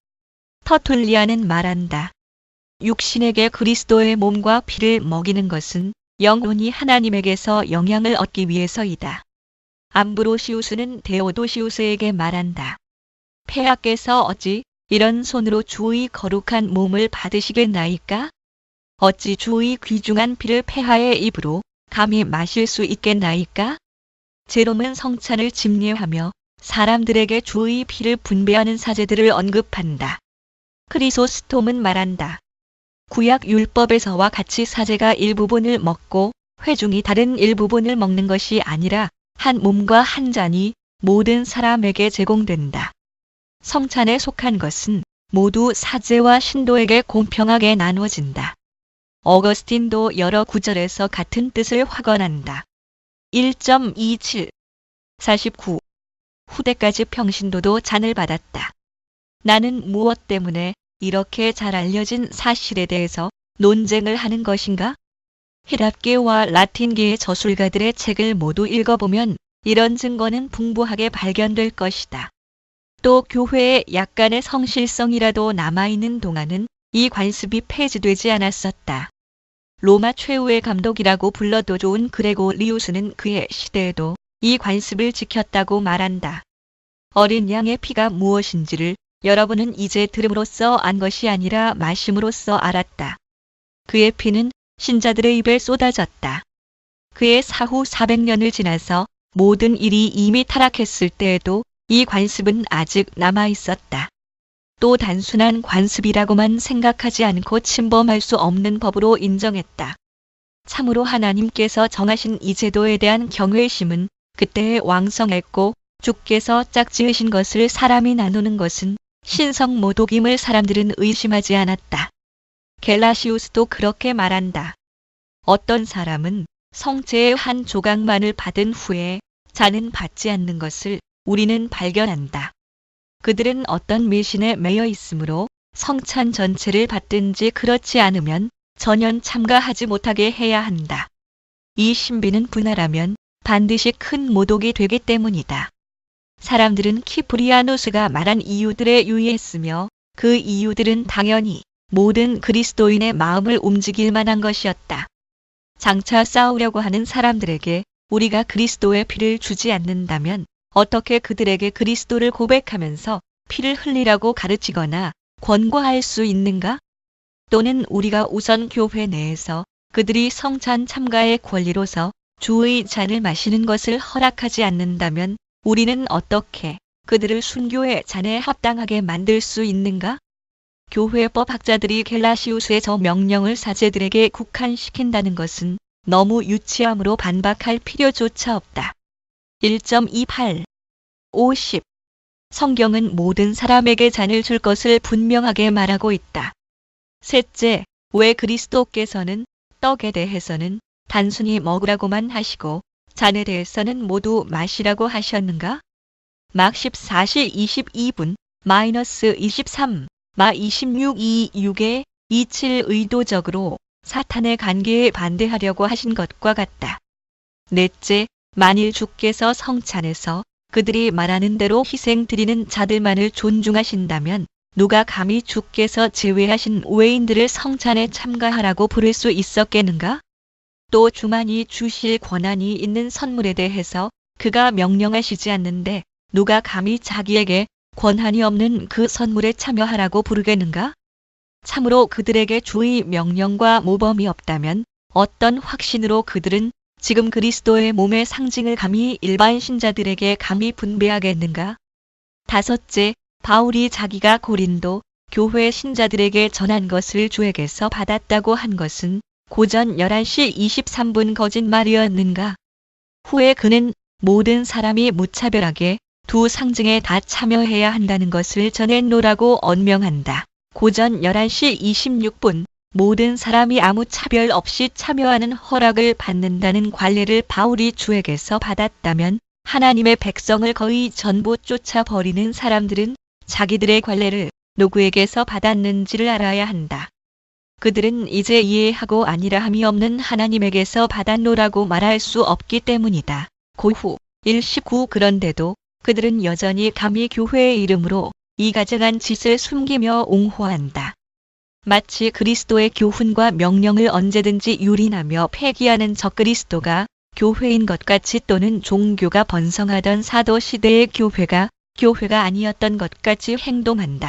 터툴리안은 말한다. 육신에게 그리스도의 몸과 피를 먹이는 것은 영혼이 하나님에게서 영향을 얻기 위해서이다. 암브로시우스는 데오도시우스에게 말한다. 폐하께서 어찌 이런 손으로 주의 거룩한 몸을 받으시겠나이까? 어찌 주의 귀중한 피를 폐하의 입으로 감히 마실 수 있겠나이까? 제롬은 성찬을 집례하며 사람들에게 주의 피를 분배하는 사제들을 언급한다. 크리소스톰은 말한다. 구약 율법에서와 같이 사제가 일부분을 먹고 회중이 다른 일부분을 먹는 것이 아니라 한 몸과 한 잔이 모든 사람에게 제공된다. 성찬에 속한 것은 모두 사제와 신도에게 공평하게 나누어진다. 어거스틴도 여러 구절에서 같은 뜻을 확언한다. 1.27 49 후대까지 평신도도 잔을 받았다. 나는 무엇 때문에 이렇게 잘 알려진 사실에 대해서 논쟁을 하는 것인가? 히랍계와 라틴계의 저술가들의 책을 모두 읽어보면 이런 증거는 풍부하게 발견될 것이다. 또 교회에 약간의 성실성이라도 남아있는 동안은 이 관습이 폐지되지 않았었다. 로마 최후의 감독이라고 불러도 좋은 그레고리우스는 그의 시대에도 이 관습을 지켰다고 말한다. 어린 양의 피가 무엇인지를 여러분은 이제 들음으로써 안 것이 아니라 마심으로써 알았다. 그의 피는 신자들의 입에 쏟아졌다. 그의 사후 400년을 지나서 모든 일이 이미 타락했을 때에도 이 관습은 아직 남아있었다. 또 단순한 관습이라고만 생각하지 않고 침범할 수 없는 법으로 인정했다. 참으로 하나님께서 정하신 이 제도에 대한 경외심은 그때에 왕성했고 주께서 짝지으신 것을 사람이 나누는 것은 신성모독임을 사람들은 의심하지 않았다. 겔라시우스도 그렇게 말한다. 어떤 사람은 성체의 한 조각만을 받은 후에 잔은 받지 않는 것을 우리는 발견한다. 그들은 어떤迷信에 매여 있으므로 성찬 전체를 받든지 그렇지 않으면 전혀 참가하지 못하게 해야 한다. 이 신비는 분할하면 반드시 큰 모독이 되기 때문이다. 사람들은 키프리아누스가 말한 이유들에 유의했으며 그 이유들은 당연히 모든 그리스도인의 마음을 움직일 만한 것이었다. 장차 싸우려고 하는 사람들에게 우리가 그리스도의 피를 주지 않는다면 어떻게 그들에게 그리스도를 고백하면서 피를 흘리라고 가르치거나 권고할 수 있는가? 또는 우리가 우선 교회 내에서 그들이 성찬 참가의 권리로서 주의 잔을 마시는 것을 허락하지 않는다면 우리는 어떻게 그들을 순교의 잔에 합당하게 만들 수 있는가? 교회법 학자들이 겔라시우스의 저 명령을 사제들에게 국한시킨다는 것은 너무 유치함으로 반박할 필요조차 없다. 1.28 50. 성경은 모든 사람에게 잔을 줄 것을 분명하게 말하고 있다. 셋째, 왜 그리스도께서는 떡에 대해서는 단순히 먹으라고만 하시고 잔에 대해서는 모두 마시라고 하셨는가? 막 14시 22분, -23, 마 26에 27 의도적으로 사탄의 관계에 반대하려고 하신 것과 같다. 넷째, 만일 주께서 성찬에서 그들이 말하는 대로 희생 드리는 자들만을 존중하신다면 누가 감히 주께서 제외하신 외인들을 성찬에 참가하라고 부를 수 있었겠는가? 또 주만이 주실 권한이 있는 선물에 대해서 그가 명령하시지 않는데 누가 감히 자기에게 권한이 없는 그 선물에 참여하라고 부르겠는가? 참으로 그들에게 주의 명령과 모범이 없다면 어떤 확신으로 그들은 지금 그리스도의 몸의 상징을 감히 일반 신자들에게 감히 분배하겠는가? 다섯째, 바울이 자기가 고린도 교회 신자들에게 전한 것을 주에게서 받았다고 한 것은 고전 11시 23분 거짓말이었는가? 후에 그는 모든 사람이 무차별하게 두 상징에 다 참여해야 한다는 것을 전했노라고 언명한다. 고전 11시 26분 모든 사람이 아무 차별 없이 참여하는 허락을 받는다는 관례를 바울이 주에게서 받았다면 하나님의 백성을 거의 전부 쫓아버리는 사람들은 자기들의 관례를 누구에게서 받았는지를 알아야 한다. 그들은 이제 이해하고 아니라함이 없는 하나님에게서 받았노라고 말할 수 없기 때문이다. 고후 1:19 그런데도 그들은 여전히 감히 교회의 이름으로 이 가증한 짓을 숨기며 옹호한다. 마치 그리스도의 교훈과 명령을 언제든지 유린하며 폐기하는 적그리스도가 교회인 것 같이 또는 종교가 번성하던 사도 시대의 교회가 아니었던 것 같이 행동한다.